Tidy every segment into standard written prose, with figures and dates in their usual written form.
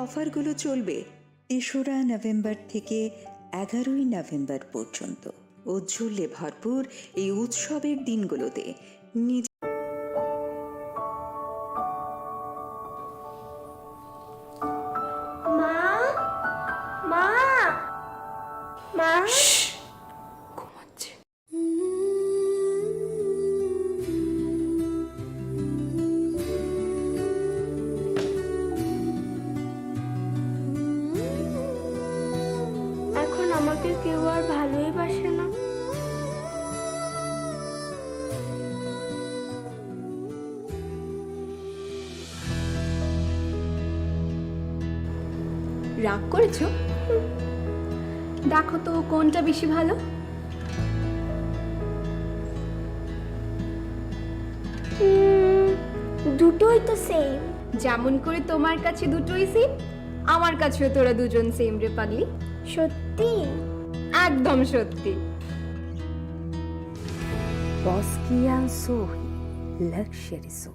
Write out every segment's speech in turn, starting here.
অফারগুলো চলবে ৩রা নভেম্বর থেকে ১১ই নভেম্বর পর্যন্ত। ঔজ্জ্বল্যে ভরপুর এই উৎসবের দিনগুলোতে মা মা মা ঘুমাচ্ছে। এখন আমাকে কেউ আর ভালোই বাসে না। রাগ করেছো? দেখো তো কোনটা বেশি ভালো। দুটোই তো সেম। যেমন করে তোমার কাছে দুটোই সেম, আমার কাছেও তোরা দুজন সেম রে পাগলি। সত্যি? একদম সত্যি। Boschian Sohi Luxury So.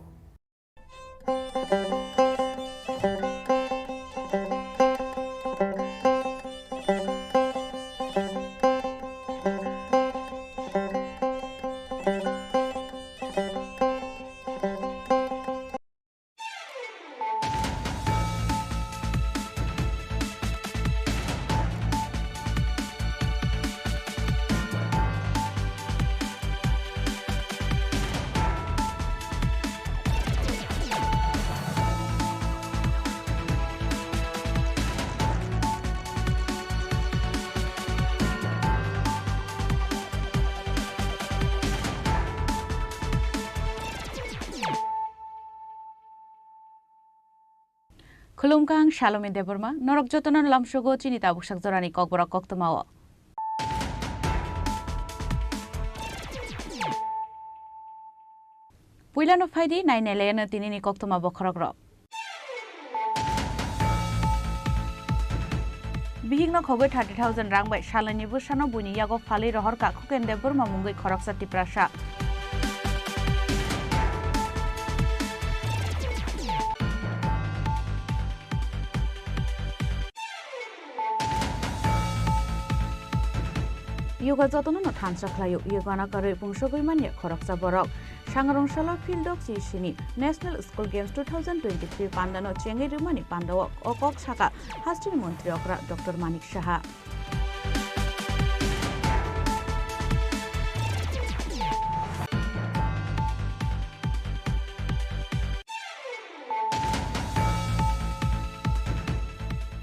Khulumkang Shalom Deborma, Norok Jotonon Lamshogo, Chini Tabukshak Zorani Kokborok Koktomawa. Puilano Faidi, 9 Elena Tinini Koktoma Bokorogro. Bihigno Kogo 30,000 rang by Shalani Bushano Buni Yago Fali Rohorka Kuken Deborma Mungi Koroksa Tiprasha. Yoga Zotono Tansaklayo, Yogana Kare Pungshoguimania, Koroksa Borok, Shangarong Shala Fieldok Chini, National School Games 2023 Pandano Chenge Rumani Pandawok, Okok Shaka, Hastin Montriokra, Dr. Manik Shaha.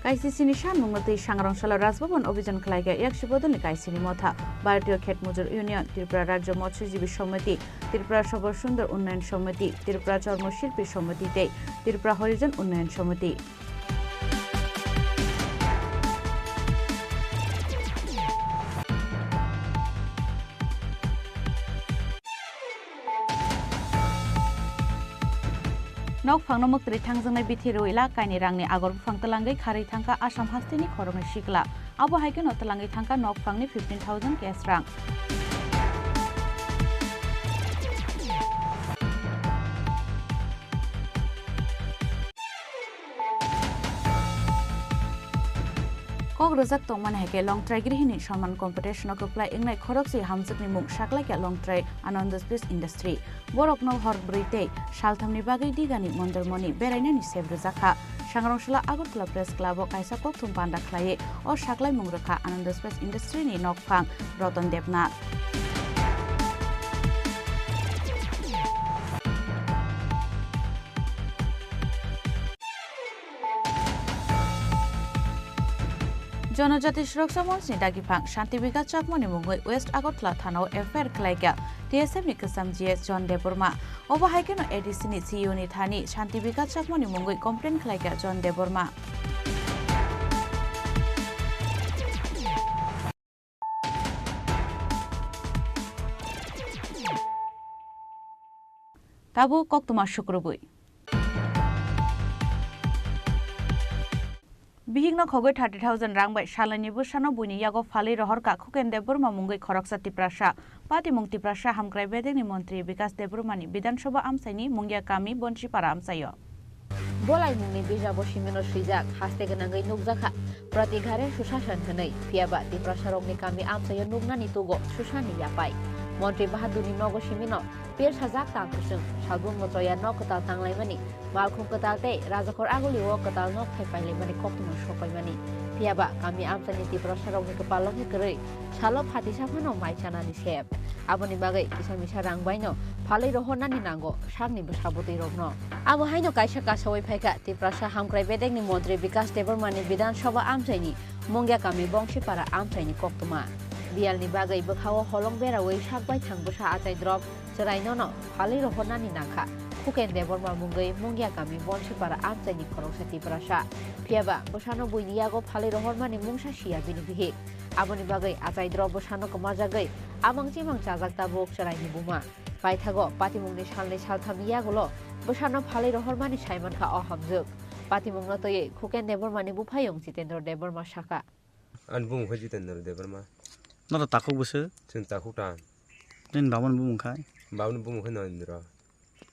কাইসিসি নিশান মুঙ্গতি সাংরংশালা রাজভবন অভিযান খেলাইগে 100 বদলে কাইসিনি মথা ভারতীয় ক্ষেত মজুর union Tripura রাজ্য মৎস্যজীবী সমিতি ত্রিপুরা সবর সুন্দর উন্নয়ন সমিতি ত্রিপুরা চর্মশিল্পী সমিতিতে ত্রিপুরা হরিজন উন্নয়ন সমিতি Nok phangno mukri thangjangnai bithiru ila kaini rangni agor phangtalangai khari thangka Assam hastini khorongni sikla abo haike notalangai thangka nok phangni 15,000 cash rang Kok rozak tongman heke long try grihini সম্মান competition কপ্লাই ইংলাই খরকসি হামজকনি মুখ সাকলাইকা long try Anand space industry বরকনো হরব্রইতে সালথামনি বাগৈ দিগানি মন্দরমনি বেরাইনানি সেব্রজাখা সাংরংশলা আগরতলা প্রেস ক্লাব কাইসা kokthum panda khlaye o saklai mungrakha Anand space industry ni nokphang Ratan Debnath জনজাতি সুরক্ষা মঞ্চনি দাগিফাং শান্তি বিকাশ চাকমনি মুঙ্গই ওয়েস্ট আগরতলা থানাও এফআইআর খেলাইকা টিএসএফ নি কাসাম জিএস জন দেববর্মা অবহাইকেন এডিসিনি সিইউনি থানি শান্তি বিকাশ চাকমনি মুঙ্গই কমপ্লেন খেলাইকা জন দেববর্মা তাবু কক্তমা শুক্রবই Bihigno khogoi 30,000 rang by Shalani Bushano Buni Yago Fali Rohorka Kuken Deburma Mungai Khoroksa Tiprasha Pati Mung Tiprasha Hamkrai Bedeni Montri Bikas Deburmani Bidan Shoba Amsaini Mungya Kami Bonchi Para Amsayo bolai mungni bijabo simeno srijak haste genangai nukjaka pratigare susasan henai piaba ti prasarokni kami amsayo nugnani tugo susani yapai Montri Bahaduni Nogo Simino Pir Sajak Tangkusung Salbun Motroya no Ketal Tanglaimani Malkum Ketal Te Razakor Aguliwo Ketal no Paipaimani Koktuman Shopaimani Piaba kami amsani ti prasarokni kepalokni kerei Salop hati sapano maichanani sep Aboni bagai kisah misa rangbaino Palai rohonani nanggo Sarni besabuti rogno Abo haino kaisa kasawai paika ti prasa hamkrai bedekni Montri Bikas Debormani Bidan Soba amsaini Mongya kami bongsi para amsaini Koktuma Bialni bagai bekhawo holong berawai sakbai thangbusa atai drop serainono Palai rohonani nangka Kuken Deborma mungai mongya kami bongsi para amsaini Khorang Tripura Piaba bosano buiniago Palai rohonmani mungsa sia bini bihik Aboni bagai atai drop bosano kemajagai Amang cimang cazak tabuk seraini buma Paithago patimungni salni salthamiyagulo bosano Palai rohonmani saiman ka ohamjuk Patimungno toye Kuken Debormani bupayong Jitendra Deborma saka An bung khaji Jitendra Deborma Nó takuk busu Chung takuk ta nen bawon bung khai Bawon bung khai noindra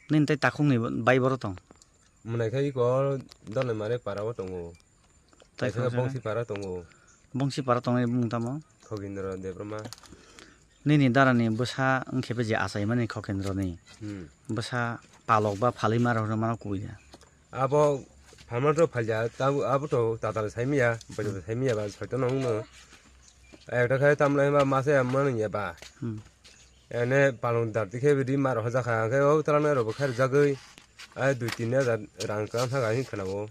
nen tai takuk ni bai boro tong Munai khai ko dole mare parawo tongo Tai kha bongsi para tongo bongsi para tong bung tamo Khogindra Deborma nini darani busa ngkhepe je asai mani khokendro ni busa palok ba phali mar hor mana kuya abo phamar to phalja tabu abo to tatal saimiya bajo saimiya ba soito nong no ekta khai tamlai ba mase amman ye ba ene palong dar dikhe bidi mar hoja kha khai o talana ro khair jagai ai 2-3 rang kam tha ga hin khanabo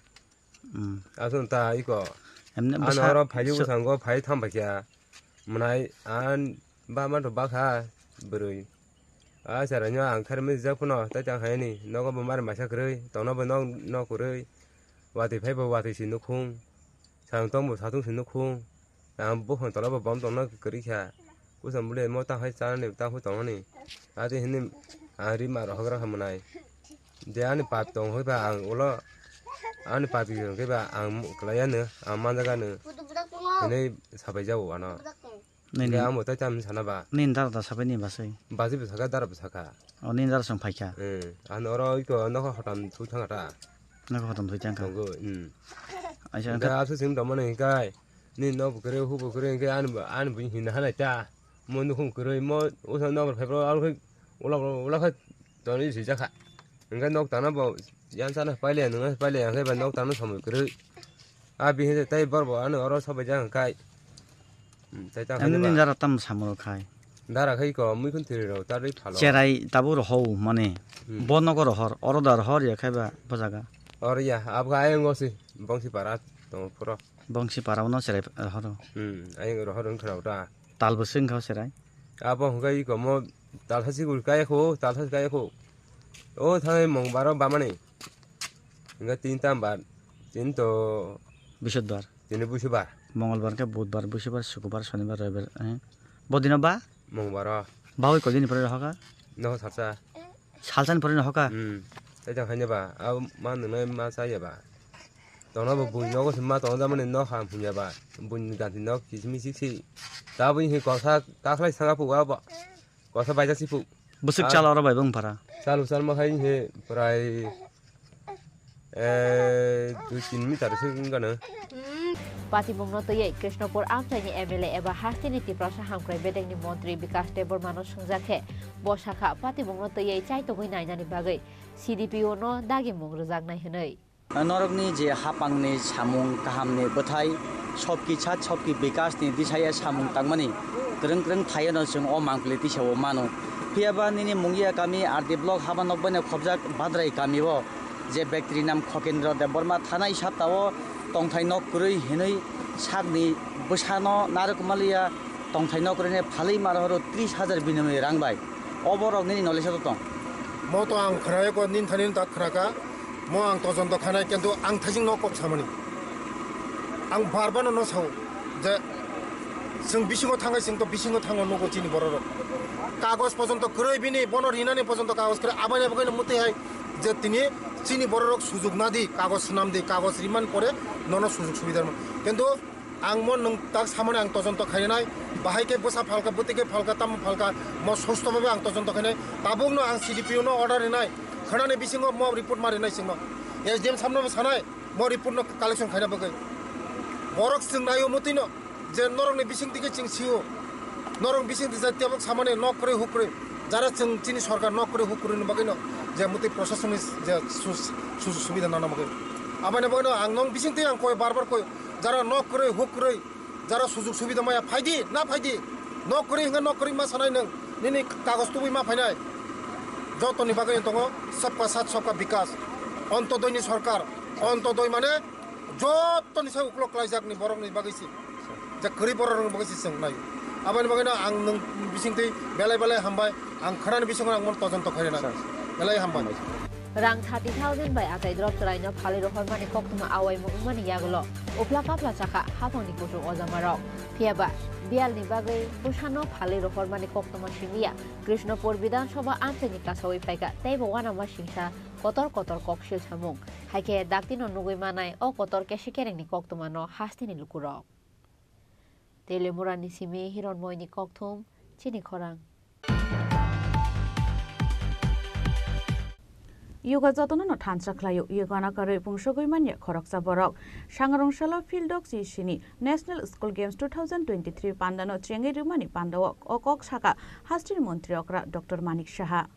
asun ta iko emne anoro phaiju sango phai tham ba kya munai an ba man to ba kha berui a saranya ang khar me japuno ta chang hai ni no ko mar ma sa krei to no ba no ko rei wati phai ba wati sin no khung sang tong bu sa tung sin no khung ang bu hon to la ba bom tong na kri kha ku sam bule mo ta hai sa ne ta hu tong ni a ti hin a ri ma ro gra ha munai de an pa tong hoi ba ang ulo an pa pi ke ba ang kla ya ne ang man ga ne ne sa ba ja wo ana nini amo ta cham sana ba nin dar da sabe ni basai bazi bi saka dar bi saka o nin dar sang phaikya an oro iko no ko hotam thu thanga ta na ko hodam thoi chang ka go aisa ga asu sim dom ne kai ni no bu kre hu bu kre ke an bu hin hana ta mo nu khum kre mo o sa no ba phebro al khu ola kha to ni si ja kha nga nok ta na bo yan sa na paile nu paile ke ba nok ta na sam kre a bi he tai bar bo an oro sa ba jang kai nin dar tam samro khai dara khai ko mui kun thiri ro ta ri phalo cherai tabur ho mane bonogor hor orodar hor ya khaiba bajaga और या आप का आएंगे उसे बंसी पारा तो पूरा bongsi parawono cherai hor आएंगे रोह रंग खराब टा tal busing khau cherai आप हम कहीं को मो ताल हसी गुल काय खो ताल हसी काय खो ओ थाने मंग बारो बामने इनका 3 ताम बार 3 तो bishodbar 3 बुशबार মঙ্গলবার কে বুধবার বৃহস্পতিবার শুক্রবার শনিবার রবিবার বদিন বা मंग बारो বাউই কদিন পরে হকা न सरसा সালসান পরে হকা tại chẳng hay ba ao mang được nơi ma sai ba tao nó bùn nó có thằng ma tao ra mà nên nó hàng phun ba bùn cả thì nó chỉ mi xí xí tao bây giờ có sao tao phải sang phụ ao ba có sao bây giờ xí phụ busuk chal ora bai bang para sao mà hay như phải 2-3 meter sih kan Patimungno toye Krishnapur amsaini MLA eba hastini ti prasa hamkrai bedengni Montri Bikas Debormano sungjakhe bosakha Patimungno toye chaitogoi nainani bagai CDPO no dagi mung rojaknai hinai नरकनि जे हापांनि सामुं गाहामनि बोथाय सबकि छात सबकि विकासनि दिशाया सामुं तांमानि ग्रों ग्रों थायनो जों अ मांगले दिशाव मानो फियाबा निनि मुंगिया गामि RD block हाबा नकबने खबजाक बाद्राय गामिबो जे व्यक्ति नाम खकेन्द्र देबबर्मा थानाय साताव तंथाय नकरै हिनै सागनि बोसानो नारकमालिया तंथाय नकरैने फालै मारहरो 30,000 बिनिमय रांबाय अबरकनि नलेजआव दं मतो आं खरायको निनथानिन दा खराका mo ang tojon to khanai kentu ang thajing no kop samani ang barbano no sau je sing bisingo thangai sing to bisingo thango no go chini bororo kagos pojonto kroi bini bonor hinani pojonto kagos kre abane bagaino mutai hai je tini chini bororok sujug na di kagos sunam di kagos riman pore nono sujug subidar kentu ang mon nang tak samane ang tojon to khainai bahai ke bosa phalka butike phalka tam phalka mo sosto babe ang tojon to khainai tabung no ang CDPO no order hinai खनाने बिसिङो म report मारिनाय सिङो SDM सामने सानाय मरि पूर्ण collection खायना बगै बरक जों नायो मतिनो जे नरंनि बिसिं दिके जों सियो नरं बिसिं दिजा तेबक सामाने नकरे हुकरे যারা जों चिनि सरकार नकरे हुकरे बगैनो जे मति प्रशासननि जे सुबिदा नाना बगै आबाने बगैनो आं नं बिसिं ते आं कय बार कय যারা नकरे हुकरे যারা সুযোগ সুবিধা মায়া ফাইদি না ফাইদি नकरे हिंगा नकरे मा सानाय नों निनि कागज तुबै मा फायनाय যতনি বাগै दङ सबका साथ सबका विकास অন্তদয়নি সরকার অন্তদয় মানে যতনি সাই উকলক লাইজাকनि बरकनि बागैसि जे गोरि बरकनि बागैसि जों नायो आबानि बागैनो आं नों बिसिंथै बेलाय बेलाय हामबाय आं खोनानि बिसिङाव आं मन तजन्त खायना बेलाय हामबाय Rang 30,000 by atai drop try no phali ro hormani koktuma awai mo umani yagulo upla kapla chaka haponi kusu ozamarok phiaba bial ni bagai busano phali ro hormani koktuma shimiya krishnapur bidan sabha anteni kasawai paika teibo wana ma singsa kotor kotor kokshil samung haike daktino nugui manai o kotor keshikereng ni koktuma no hastini lukurok telemurani simi hiron moini kokthum chini khorang Yoga jotona no thansa khlayo yogana kare pungsogoi manya khoroksa borok sangarongsala fieldok sini National School Games 2023 pandano chengai rumani pandawo okok saka hastin mantri okra Dr. Manik Saha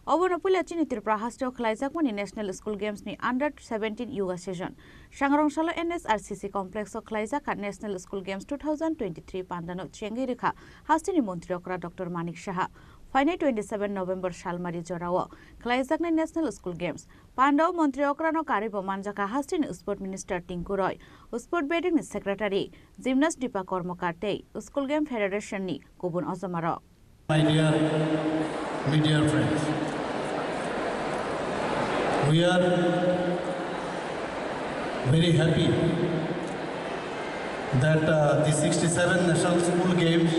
Obona pula Chini Tripura hastio khlaijak mani National School Games ni under 17 yoga session sangarongsala NSRCC complex o khlaijak National School Games 2023 pandano chengai rekha hastin mantri okra Dr. Manik Saha Final 27 November Shalmari Jorao, Klaijakne National School Games. Pandao Montri Okrano Karibo Manjaka Hastin Sport Minister Tinku Roy, Sport Betting Secretary, Gymnast Dipa Kormokarte, School Game Federation Ni, Kubun Ozamaro. My dear media friends, we are very happy that the 67 National School Games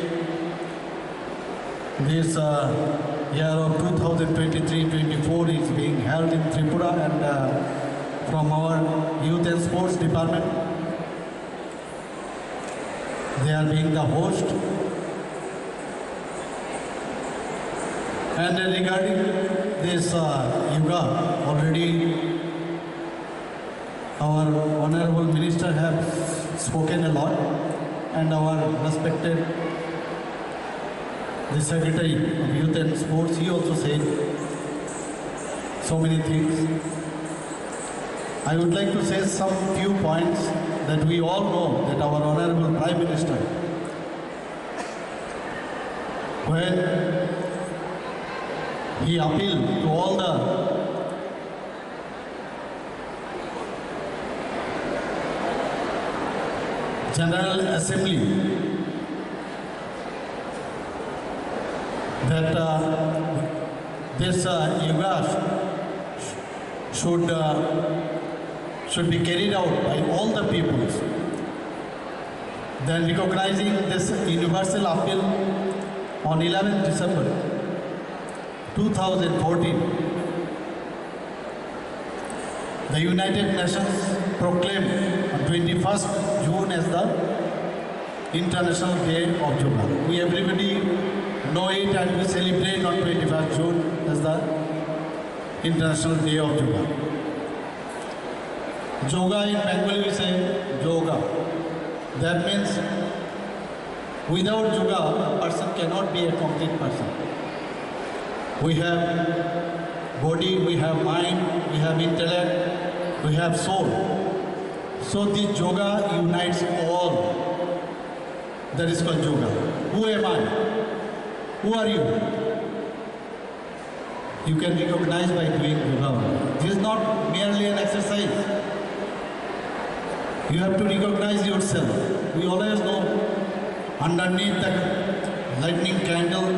this year of 2023-24 is being held in Tripura and from our Youth and Sports Department. They are being the host. And regarding this yoga, already our Honorable Minister has spoken a lot and our respected the Secretary of Youth and Sports, he also said so many things. I would like to say some few points that we all know that our Honorable Prime Minister, when he appealed to all the General Assembly that this yoga should be carried out by all the peoples. Then recognizing this universal appeal on 11th December 2014, the United Nations proclaimed on 21st June as the International Day of Yoga. We everybody know it and we celebrate on 21st June as the International Day of Yoga. Yoga in Bengali we say yoga. That means without yoga a person cannot be a complete person. We have body, we have mind, we have intellect, we have soul. So this yoga unites all. That is called yoga. Who am I? Who are you? You can recognize by doing yoga. This is not merely an exercise. You have to recognize yourself. We always know underneath the lightning candle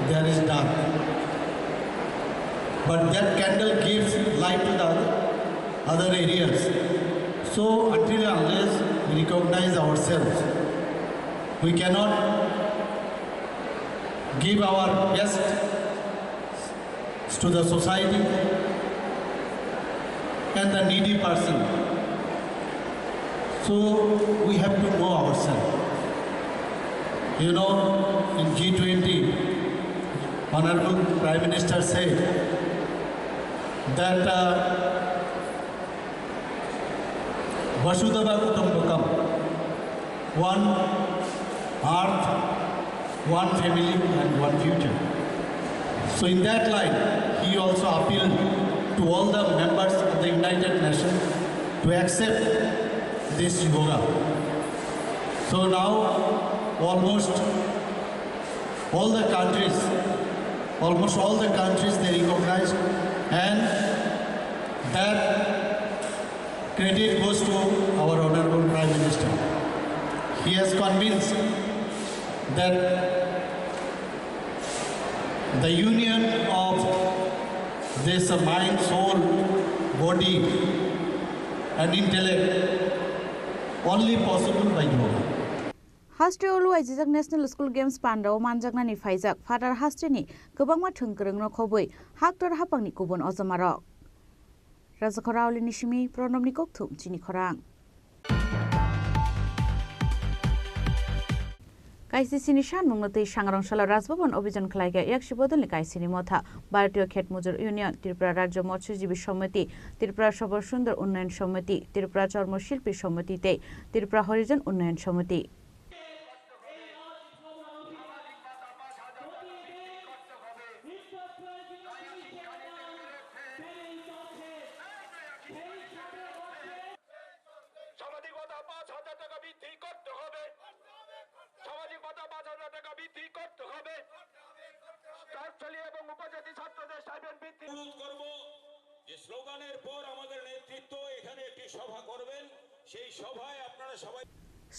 there is dark. But that candle gives light to the other areas. So until and unless we recognize ourselves, we cannot give our best to the society and the needy person. So we have to know ourselves. You know, in G20, Honorable Prime Minister said that Vasudhaiva Kutumbakam, one earth, one family and one future. So in that line, he also appealed to all the members of the United Nations to accept this yoga. So now almost all the countries they recognize, and that credit goes to our Honorable Prime Minister. He has convinced that the union of this mind, soul, body and intellect only possible by yoga. Hastre olu aijak National School Games Pandao manjaknani faijak Father Hastreni gobangma thungkrung no khoboi haktor hapangni kubon ojamarok Rajakharauli nishimi pronomni kokthum Chini Khorang Kaisisi nishan mungnote Sangrongshalo Rajbhavan অভিযান খালাইগা 100 বদল কাইসিনি মথা ভারতীয় ক্ষেত মজুর union Tripura রাজ্য মৎস্যজীবী সমিতি ত্রিপুরা সবর সুন্দর উন্নয়ন সমিতি ত্রিপুরা চর্মশিল্পী সমিতিতে ত্রিপুরা হরিজন উন্নয়ন সমিতি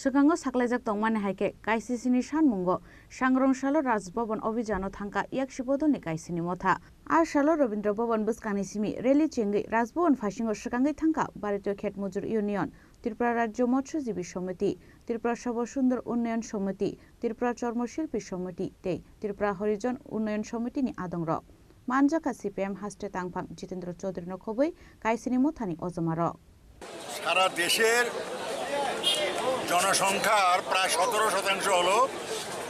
Segango saklajak tongmane haike kaisisini sanmungo Sangrongshalo Rajbhavan অভিযান থাঙ্কা 100 বদলনি কাইসিনি মথা আর শালো রবীন্দ্র ভবন বুসকানি সিমি রেলি চেঙ্গি রাজভবন ফাসিংও সেগাঙ্গি থাঙ্কা ভারতীয় ক্ষেত মজুর ইউনিয়ন ত্রিপুরা রাজ্য মৎস্যজীবী সমিতি ত্রিপুরা সবর সুন্দর উন্নয়ন সমিতি ত্রিপুরা চর্মশিল্পী সমিতি তে ত্রিপুরা হরিজন উন্নয়ন সমিতি নি আদংরক মানজাকা সিপিএম হাস্টে তাংফাং জিতেন্দ্র চৌধুরী নখবই কাইসিনি মথানি অজমারক সারা দেশের জনসংখ্যার প্রায় 17% হলো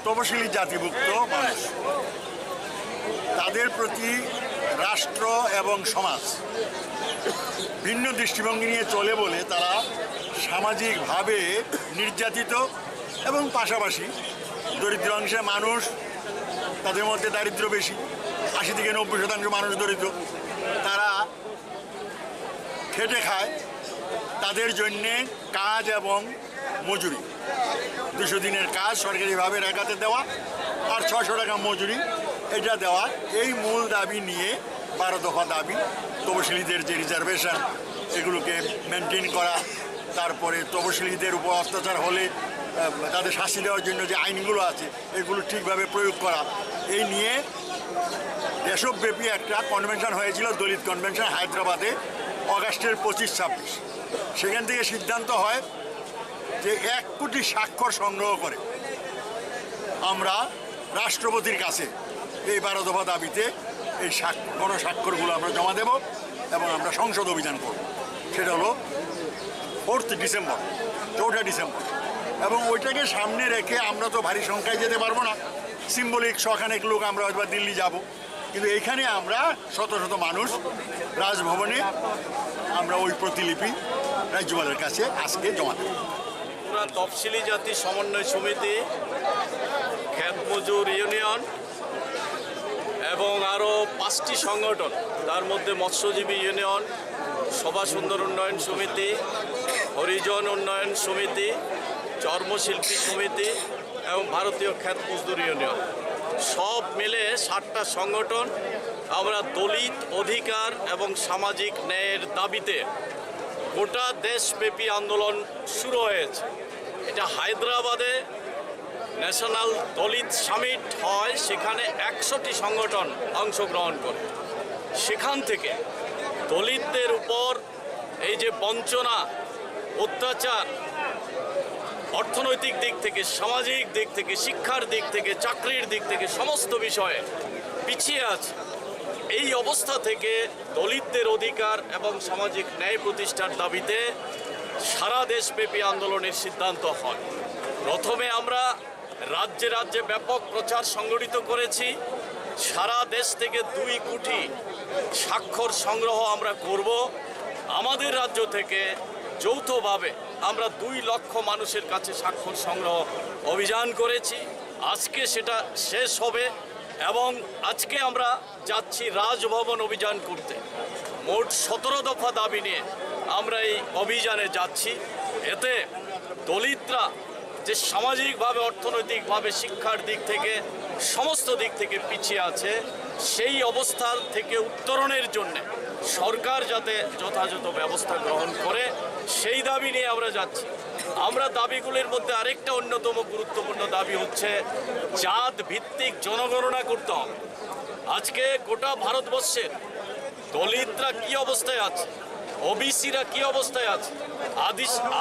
তপশিলি জাতিভুক্ত মানুষ। তাদের প্রতি রাষ্ট্র এবং সমাজ ভিন্ন দৃষ্টিভঙ্গি নিয়ে চলে বলে তারা সামাজিকভাবে নির্যাতিত এবং পাশাপাশি দরিদ্র অংশের মানুষ, তাদের মধ্যে দারিদ্র্য বেশি, 80 থেকে 90% মানুষ দরিদ্র, তারা খেটে খায়। তাদের জন্যে কাজ এবং মজুরি 200 দিনের কাজ সরকারিভাবে রেখাতে দেওয়া আর 600 টাকা মজুরি এটা দেওয়া, এই মূল দাবি নিয়ে 12 দফা দাবি। তপশিলীদের যে রিজার্ভেশন এগুলোকে মেনটেন করা, তারপরে তপশিলীদের উপর অত্যাচার হলে তাদের শাস্তি দেওয়ার জন্য যে আইনগুলো আছে এগুলো ঠিকভাবে প্রয়োগ করা, এই নিয়ে দেশব্যাপী একটা কনভেনশন হয়েছিল, দলিত কনভেনশন হায়দ্রাবাদে অগাস্টের 25-26। সেখান থেকে সিদ্ধান্ত হয় যে 1 কোটি স্বাক্ষর সংগ্রহ করে আমরা রাষ্ট্রপতির কাছে এই 12 দফা দাবিতে এই গণস্বাক্ষরগুলো আমরা জমা দেব এবং আমরা সংসদ অভিযান করব। সেটা হলো 4 ডিসেম্বর, 4 ডিসেম্বর। এবং ওইটাকে সামনে রেখে আমরা তো ভারী সংখ্যায় যেতে পারবো না, সিম্বলিক শখানেক লোক আমরা হয়তো দিল্লি যাব, কিন্তু এইখানে আমরা শত শত মানুষ রাজভবনে আমরা ওই প্রতিলিপি রাজ্যপালের কাছে আজকে জমা দেব। তফসিলি জাতি সমন্বয় সমিতি, ক্ষেত মজুর ইউনিয়ন এবং আরও 5টি সংগঠন, তার মধ্যে মৎস্যজীবী ইউনিয়ন, সভা সুন্দর উন্নয়ন সমিতি, হরিজন উন্নয়ন সমিতি, চর্মশিল্পী সমিতি এবং ভারতীয় ক্ষেত মজদুর ইউনিয়ন, সব মিলে 7টা সংগঠন আমরা দলিত অধিকার এবং সামাজিক ন্যায়ের দাবিতে গোটা দেশব্যাপী আন্দোলন শুরু হয়েছে। এটা হায়দ্রাবাদে ন্যাশনাল দলিত সামিট হয়, সেখানে 100টি সংগঠন অংশগ্রহণ করে। সেখান থেকে দলিতদের উপর এই যে বঞ্চনা, অত্যাচার, অর্থনৈতিক দিক থেকে, সামাজিক দিক থেকে, শিক্ষার দিক থেকে, চাকরির দিক থেকে সমস্ত বিষয়ে পিছিয়ে আছে, এই অবস্থা থেকে দলিতদের অধিকার এবং সামাজিক ন্যায় প্রতিষ্ঠার দাবিতে সারা দেশব্যাপী আন্দোলনের সিদ্ধান্ত হয়। প্রথমে আমরা রাজ্যে রাজ্যে ব্যাপক প্রচার সংগঠিত করেছি। সারা দেশ থেকে 2 কোটি স্বাক্ষর সংগ্রহ আমরা করব। আমাদের রাজ্য থেকে যৌথভাবে আমরা 2 লক্ষ মানুষের কাছে স্বাক্ষর সংগ্রহ অভিযান করেছি। আজকে সেটা শেষ হবে এবং আজকে আমরা যাচ্ছি রাজভবন অভিযান করতে। মোট 17 দফা দাবি নিয়ে আমরা এই অভিযানে যাচ্ছি। এতে দলিতরা যে সামাজিকভাবে, অর্থনৈতিকভাবে, শিক্ষার দিক থেকে, সমস্ত দিক থেকে পিছিয়ে আছে, সেই অবস্থা থেকে উত্তরণের জন্য সরকার যাতে যথাযথ ব্যবস্থা গ্রহণ করে সেই দাবি নিয়ে আমরা যাচ্ছি। আমরা দাবিগুলির মধ্যে আরেকটা অন্যতম গুরুত্বপূর্ণ দাবি হচ্ছে জাত ভিত্তিক জনগণনা করতে হবে। আজকে গোটা ভারতবর্ষের দলিতরা কি অবস্থায় আছে, ওবিসিরা কি অবস্থায় আছে,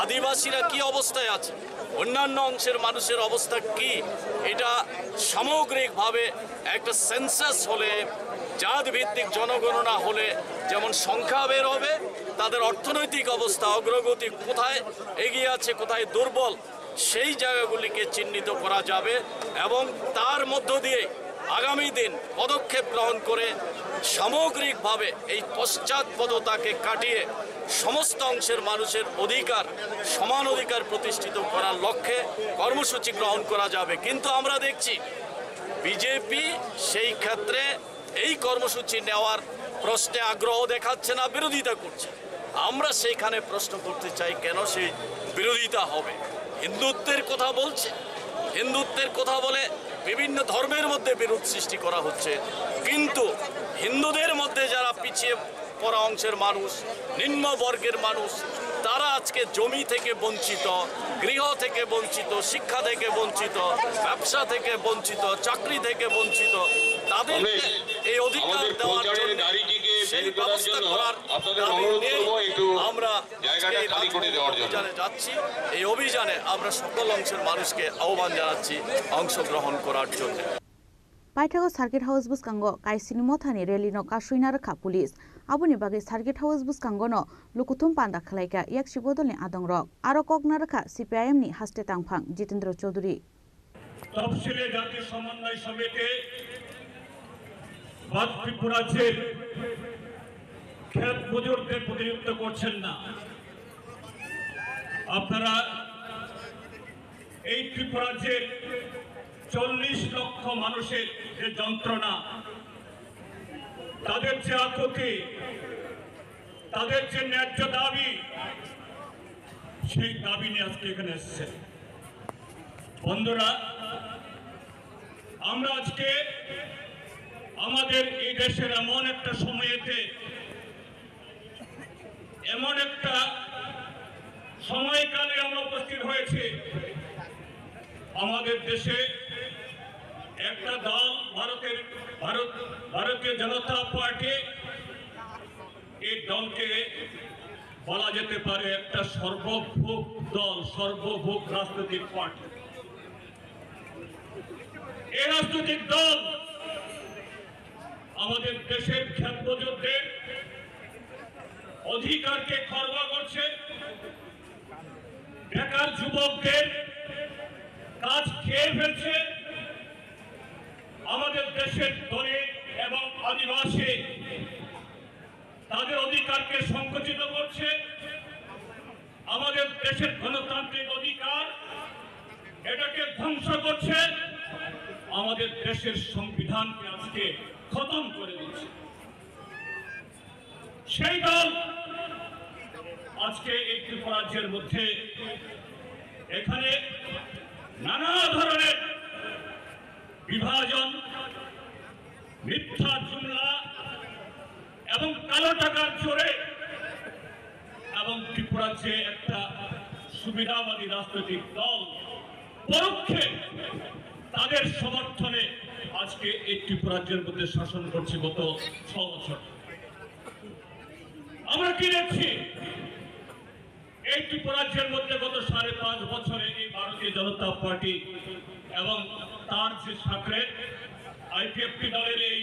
আদিবাসীরা কি অবস্থায় আছে, অন্যান্য অংশের মানুষের অবস্থা কি, এটা সামগ্রিকভাবে একটা সেন্সাস হলে, জাত ভিত্তিক জনগণনা হলে যেমন সংখ্যা বের হবে, তাদের অর্থনৈতিক অবস্থা, অগ্রগতি কোথায় এগিয়ে আছে, কোথায় দুর্বল, সেই জায়গাগুলিকে চিহ্নিত করা যাবে এবং তার মধ্য দিয়ে আগামী দিন পদক্ষেপ গ্রহণ করে সামগ্রিকভাবে এই পশ্চাৎপদতাকে কাটিয়ে সমস্ত অংশের মানুষের অধিকার, সমান অধিকার প্রতিষ্ঠিত করার লক্ষ্যে কর্মসূচি গ্রহণ করা যাবে। কিন্তু আমরা দেখছি বিজেপি সেই ক্ষেত্রে এই কর্মসূচি নেওয়ার প্রশ্নে আগ্রহ দেখাচ্ছে না, বিরোধিতা করছে। আমরা সেইখানে প্রশ্ন করতে চাই, কেন সেই বিরোধিতা হবে? হিন্দুত্বের কথা বলছে, হিন্দুত্বের কথা বলে বিভিন্ন ধর্মের মধ্যে বিরোধ সৃষ্টি করা হচ্ছে, কিন্তু হিন্দুদের মধ্যে যারা পিছিয়ে পড়া অংশের মানুষ, নিম্ন বর্গের মানুষ, তারা আজকে জমি থেকে বঞ্চিত, গৃহ থেকে বঞ্চিত, শিক্ষা থেকে বঞ্চিত, ব্যবসা থেকে বঞ্চিত, চাকরি থেকে বঞ্চিত, তাদের এই অধিকার দেওয়ার জন্য, সেই ব্যবস্থা করার দাবি নিয়ে আমরা অভিযানে যাচ্ছি। এই অভিযানে আমরা সকল অংশের মানুষকে আহ্বান জানাচ্ছি অংশগ্রহণ করার জন্য। পাইথাগো সার্কিট হাউস বুসকাंगो काइसिनि मथानि रेलिनो कासुइना रखा पुलिस आबुनि बागै सार्किट हाउस बुसकांगोनो लुकुथुम पान्दा खलाइका याकसि बदलनि आदंरक आरो कगना रखा सीपीआईएम नि हास्ते तांफां जितेंद्र चौधुरी तफसिले जाति समन्वय समिति बाद त्रिपुरा জেল খেত মজুরদের প্রতিনিধিত্ব করছেন না। আপনারা এই ত্রিপুরা জেল 40 লক্ষ মানুষের যে যন্ত্রণা, তাদের যে আকুতি, তাদের যে ন্যায্য দাবি, সেই দাবি নিয়ে আজকে এখানে এসেছে। বন্ধুরা, আমরা আজকে আমাদের এই দেশের এমন একটা সময়েতে, এমন একটা সময়কালে আমরা উপস্থিত হয়েছে, আমাদের দেশে একটা দল ভারতীয় জনতা পার্টি, এই দলকে বলা যেতে পারে একটা সর্বভোগ দল, সর্বভোগ রাজনৈতিক পার্টি। এই রাজনৈতিক দল আমাদের দেশের খ্যাতমজুরদের অধিকারকে খর্বা করছে, বেকার যুবকদের কাজ খেয়ে ফেলছে, আমাদের দেশের দলিত এবং আদিবাসী তাদের অধিকারকে সংকুচিত করছে, আমাদের দেশের গণতান্ত্রিক অধিকার এটাকে ধ্বংস করছে, আমাদের দেশের সংবিধানকে আজকে খতম করে দিচ্ছে। সেই দল আজকে এই ত্রিপুরা রাজ্যের মধ্যে এখানে নানা ধরনের বিভাজন, মিথ্যা জুমলা এবং কালো টাকার জোরে এবং ত্রিপুরা যে একটা সুবিধাবাদী রাজনৈতিক দল পরোক্ষে তাদের সমর্থনে আজকে এই ত্রিপুরা রাজ্যের মধ্যে শাসন করছে গত 6 বছর। আমরা কি দেখছি? এই ত্রিপুরা রাজ্যের মধ্যে গত 5.5 বছরে এই ভারতীয় জনতা পার্টি এবং তার যে সাথে আইপিএফটি দলের এই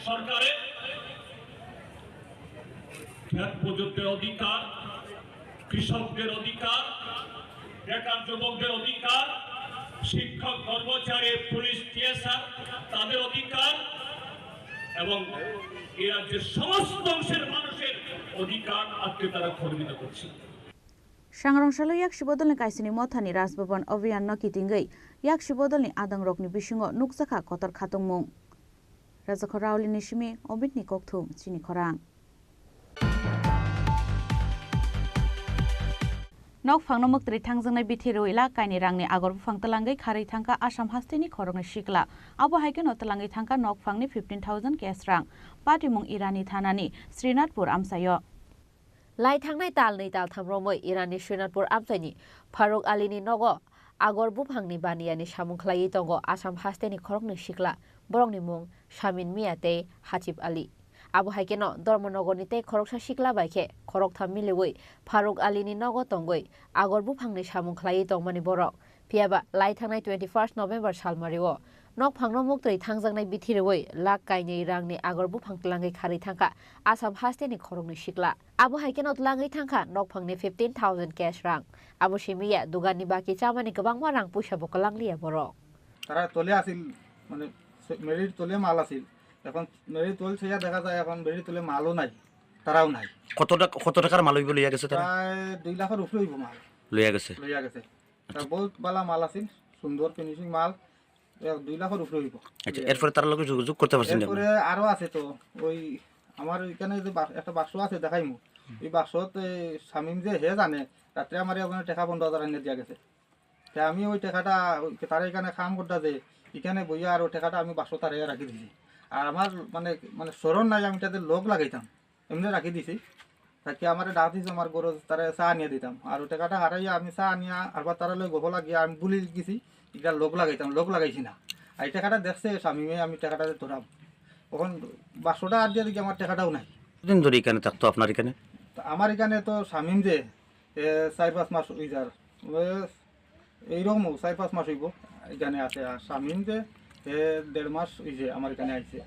সরকারে খ্যাতমজুরদের অধিকার, কৃষকদের অধিকার, বেকার যুবকদের অধিকার, শিক্ষক, কর্মচারী, পুলিশ, টিএসআর তাদের অধিকার এবং এই রাজ্যের সমস্ত অংশের মানুষের অধিকার আজকে তারা খর্বিত করছে। Sangrongshalo yak shibodolni kaisini mothani Rajbhavan Abhiyan no kitingei yak shibodolni adangrokni bisingo nukjaka kotor khatungmung. Raja Khorauli Nishimi Obitni Kokthum Chini Khorang. Nok phangno muktri thangjangnai bithiroila kaini rangni agor buphang talangai kharei thangka Assam hasteni khorongni shikla abo haikeno talangai thangka nok phangni 15,000 cash rang patimung Irani thanani Srinathpur amsayo. Lai thangnai tal nei tal thamromoi Irani Srinathpur amsaini Faruk Alini nogo agor buphangni baniyani samung khlai tongo Assam hasteni khorongni shikla borongni mung Shamin Miate Hachib Ali. Abu haikeno Dormonogoni te khoroksa shikla baikhe khorok thammilewi Faruk Alini nogo tongoi agor buphangni samung khlai tongmani borok piaba lai thangnai 21 November salmario nok phangno muktri thangjangnai bithirewi lak kainei rangni agor buphang tlangai khari thangka Assam hasteni khorongni shikla abu haikeno tlangai thangka nok phangni 15,000 cash rang abu simiya dugani baki chamani gabangma rang puisa bokalanglia borok তারা তলে আসিল মানে মেরির তলে মাল আসিল এখন মেরির তল ছেয়া দেখা যায় এখন মেরির তলে মালও নাই তারাও নাই কত টাকার মাল হইব লইয়া গেছে তারা প্রায় 2 লাখের উপরে হইব মাল লইয়া গেছে তার বহুত বালা মাল আসিল সুন্দর ফিনিশিং মাল 2 লাখের উপরে হইব আচ্ছা এরপরে তার লগে যোগাযোগ করতে পারছেন না এরপরে আরো আছে তো ওই আমার এখানে যে একটা বাক্স আছে দেখাইমু এই বাক্সত শামিম যে হে জানে রাতে আমার ওখানে টাকা 15,000 এনে দিয়া গেছে তা আমি ওই টাকাটা তার এখানে কাম করতে যে এখানে বইয়া আর ওই টাকাটা আমি বাক্স তারে রাখি দিছি আর আমার মানে মানে স্মরণ নাই আমি তাদের লোক লাগাইতাম এমনি রাখি দিছি তাকে আমার ডাক দিছে আমার গরু তারে চা নিয়ে দিতাম আর ওই টাকাটা হারাইয়া আমি চা নিয়ে আরবার তারা লই গোবলা গিয়া আমি বুলি গেছি এটা লোক লাগাইতাম লোক লাগাইছি না আর এই টাকাটা দেখছে স্বামীমে আমি টাকাটা ধরাম তখন বাক্সটা আর দিয়ে দেখি আমার টাকাটাও নাই দিন ধরে এখানে থাকতো আপনার এখানে আমার এখানে তো স্বামীম যে 4-5 মাস হয়ে যার এইরকম 4-5 মাস হইব এখানে আছে আর স্বামীম যে 1.5 মাস হয়েছে আমার এখানে আইছে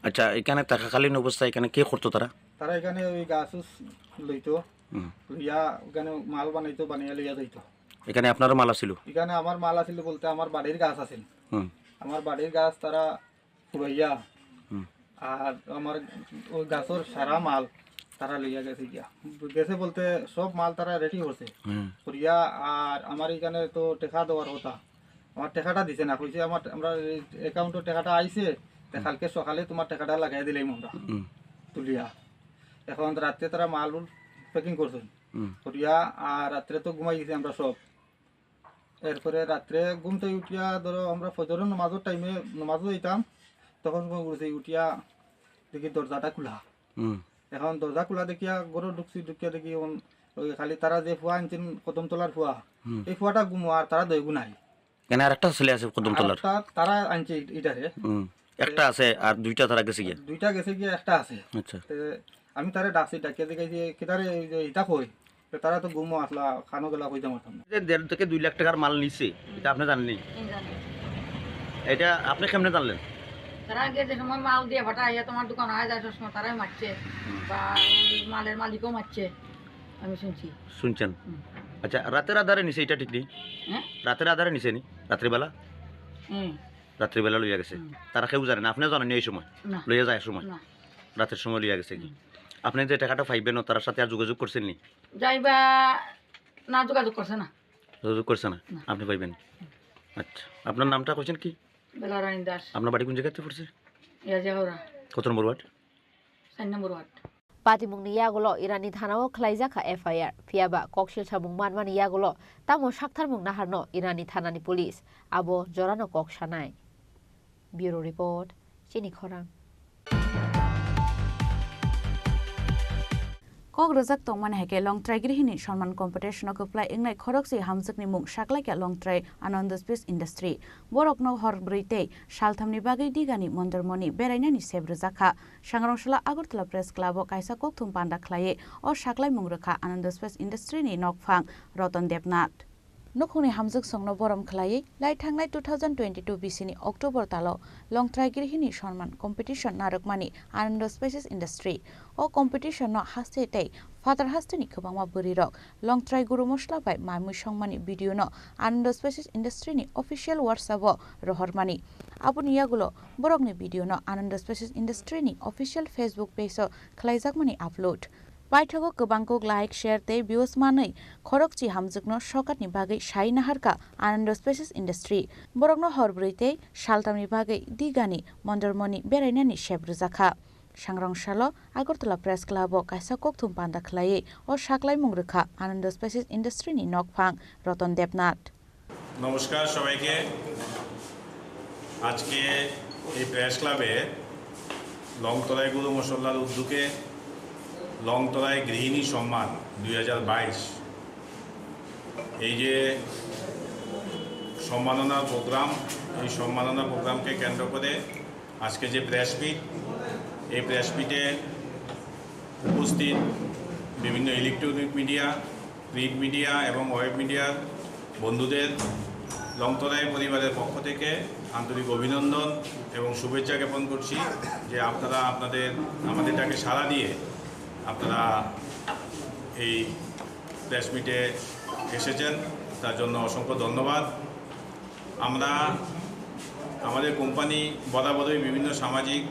আচ্ছা এখানে থাকাকালীন অবস্থায় এখানে কে করতো তারা তারা এখানে ওই গাছ লইতো লইয়া এখানে মাল বানাইতো বানিয়ে লইয়া যাইতো এখানে আপনারও মাল ছিল এখানে আমার মাল আছিল বলতে আমার বাড়ির গাছ আছিল আমার বাড়ির গাছ তারা পুরাইয়া আর আমার ওই গাছের সারা মাল তারা লইয়া গেছে গিয়া গেছে বলতে সব মাল তারা রেডি করছে করিয়া আর আমার এখানে তো টাকা দেওয়ার কথা আমার টাকাটা দিছে না কইছে আমার আমরা অ্যাকাউন্টে টাকাটা আইছে কালকে সকালে তোমার টাকাটা লাগাই দিলাম আমরা তুলিয়া এখন রাতে তারা মাল প্যাকিং করছেন করিয়া আর রাত্রে তো ঘুমাই গেছি আমরা সব এরপরে রাত্রে ঘুমতে উঠিয়া ধরো আমরা ফজরের নামাজের টাইমে নামাজও দিতাম তখন ঘুরছি উঠিয়া দেখি দরজাটা খোলা এখন দরজা খোলা দেখিয়া গরু ঢুকিয়া দেখি ওই খালি তারা যে ফুয়া আনছেন কদমতলার ফুয়া এই ফুয়াটা গুমো আর তারা দইগু নাই কেন আর একটা ছেলে আছে কদমতলার তারা আনছে এটারে একটা আছে আর দুইটা তারা গেছে গিয়া দুইটা গেছে গিয়া একটা আছে আচ্ছা আমি তারে ডাকছি ডাকিয়া দেখি যে কেটারে ইটা কই তারা তো গুমো আসলা খানো গেলা কইতে মারতাম যে 1.5 থেকে 2 লাখ টাকার মাল নিছে এটা আপনি জানেননি এটা আপনি কেমনে জানলেন তারা আগে যে সময় মাল দিয়ে পাঠাইয়া তোমার দোকান আয় যায় সময় তারাই মারছে বা মালের মালিকও মারছে আমি শুনছেন আচ্ছা রাতের আধারে নিছে এটা ঠিক নেই রাতের আধারে নিছে নি রাত্রিবেলা রাত্রিবেলা লইয়া গেছে তারা কেউ জানে না আপনিও জানেন এই সময় লইয়া যায় সময় রাতের সময় লইয়া গেছে কি আপনি যে টাকাটা পাইবেন তার সাথে আর যোগাযোগ করছেন নি যাইবা না যোগাযোগ করছে না আপনি পাইবেন আচ্ছা আপনার নামটা কইছেন কি বেলারানী দাস আপনার বাড়ি কোন জায়গাতে পড়ছে ইয়াজাহরা কত নম্বর ওয়ার্ড 4 নম্বর ওয়ার্ড পাতিমুংনি ইয়াগুলো ইরানি থানাও খ্লাইজাখা এফআইআর ফিয়াবা ককশিল সাবুং মানমানি ইয়াগুলো তামো সাকথারমুং নাহারনো ইরানি থানানি পুলিশ আবো জরানো কক সানাই ব্যুরো রিপোর্ট চিনি খরাং Kokborok tongman heke long try grihini সম্মান কম্পিটিশন কপ্লাই ইংনাই খরকসি হামজকনি মুং সাকলাইকা long try Anand space industry বরক ন হর ব্রইতে সালথামনি বাগৈ দিগানি মন্দরমনি বেরাইনানি সেব্রজাখা সাংরংশলা আগরতলা প্রেস ক্লাব কাইসা kokthum panda khlaye o saklai mung rakha Anand space industry ni nokphang Ratan Debnath নখনি হামজক সংনো বরম খলায়ে লাই থাংনাই 2022 বিসিনি অক্টোবর তালো লং ট্রাইগিরহিনি সম্মান কম্পিটিশন নারকমানি আনন্দ স্পেসেস ইন্ডাস্ট্রি ও কম্পিটিশন ন হাসতেই ফাদার হাসতেনি খবাংমা বরিরক লং ট্রাই গুরু মশলা বাই মাইমুই সংমানি ভিডিও ন আনন্দ স্পেসেস ইন্ডাস্ট্রি নি অফিশিয়াল হোয়াটসঅ্যাপ রহরমানি আপনি ইয়াগুলো বরকনি ভিডিও ন আনন্দ স্পেসেস ইন্ডাস্ট্রি নি অফিশিয়াল ফেসবুক পেজ খলাইজাকমানি upload Paithago Kabangko like share te bios manai Khorokchi hamjukno shokatni bagai shai naharka Anando Spaces Industry Borokno horbrite Shaltamni bagai digani Mondarmoni berainani shebruzakha Sangrong Shalo Agartala Press Club o kaisa kokthum panda khlai o shaklai mungrekha Anando Spaces Industry ni nokphang Roton Debnath নমস্কার সবাইকে আজকে এই press ক্লাবে লংতরাই গুরু মশলার উদ্যোগে লংতরাই গৃহিণী সম্মান 2022 এই যে সম্মাননা প্রোগ্রাম এই সম্মাননা প্রোগ্রামকে কেন্দ্র করে আজকে যে প্রেস মিট এই প্রেস মিটে উপস্থিত বিভিন্ন ইলেকট্রনিক মিডিয়া প্রিন্ট মিডিয়া এবং ওয়েব মিডিয়ার বন্ধুদের লংতরাই পরিবারের পক্ষ থেকে আন্তরিক অভিনন্দন এবং শুভেচ্ছা জ্ঞাপন করছি যে আপনারা আমাদের ডাকে সাড়া দিয়ে আপনারা এই প্রেস মিটে এসেছেন তার জন্য অসংখ্য ধন্যবাদ। আমরা আমাদের কোম্পানি বরাবরই বিভিন্ন সামাজিক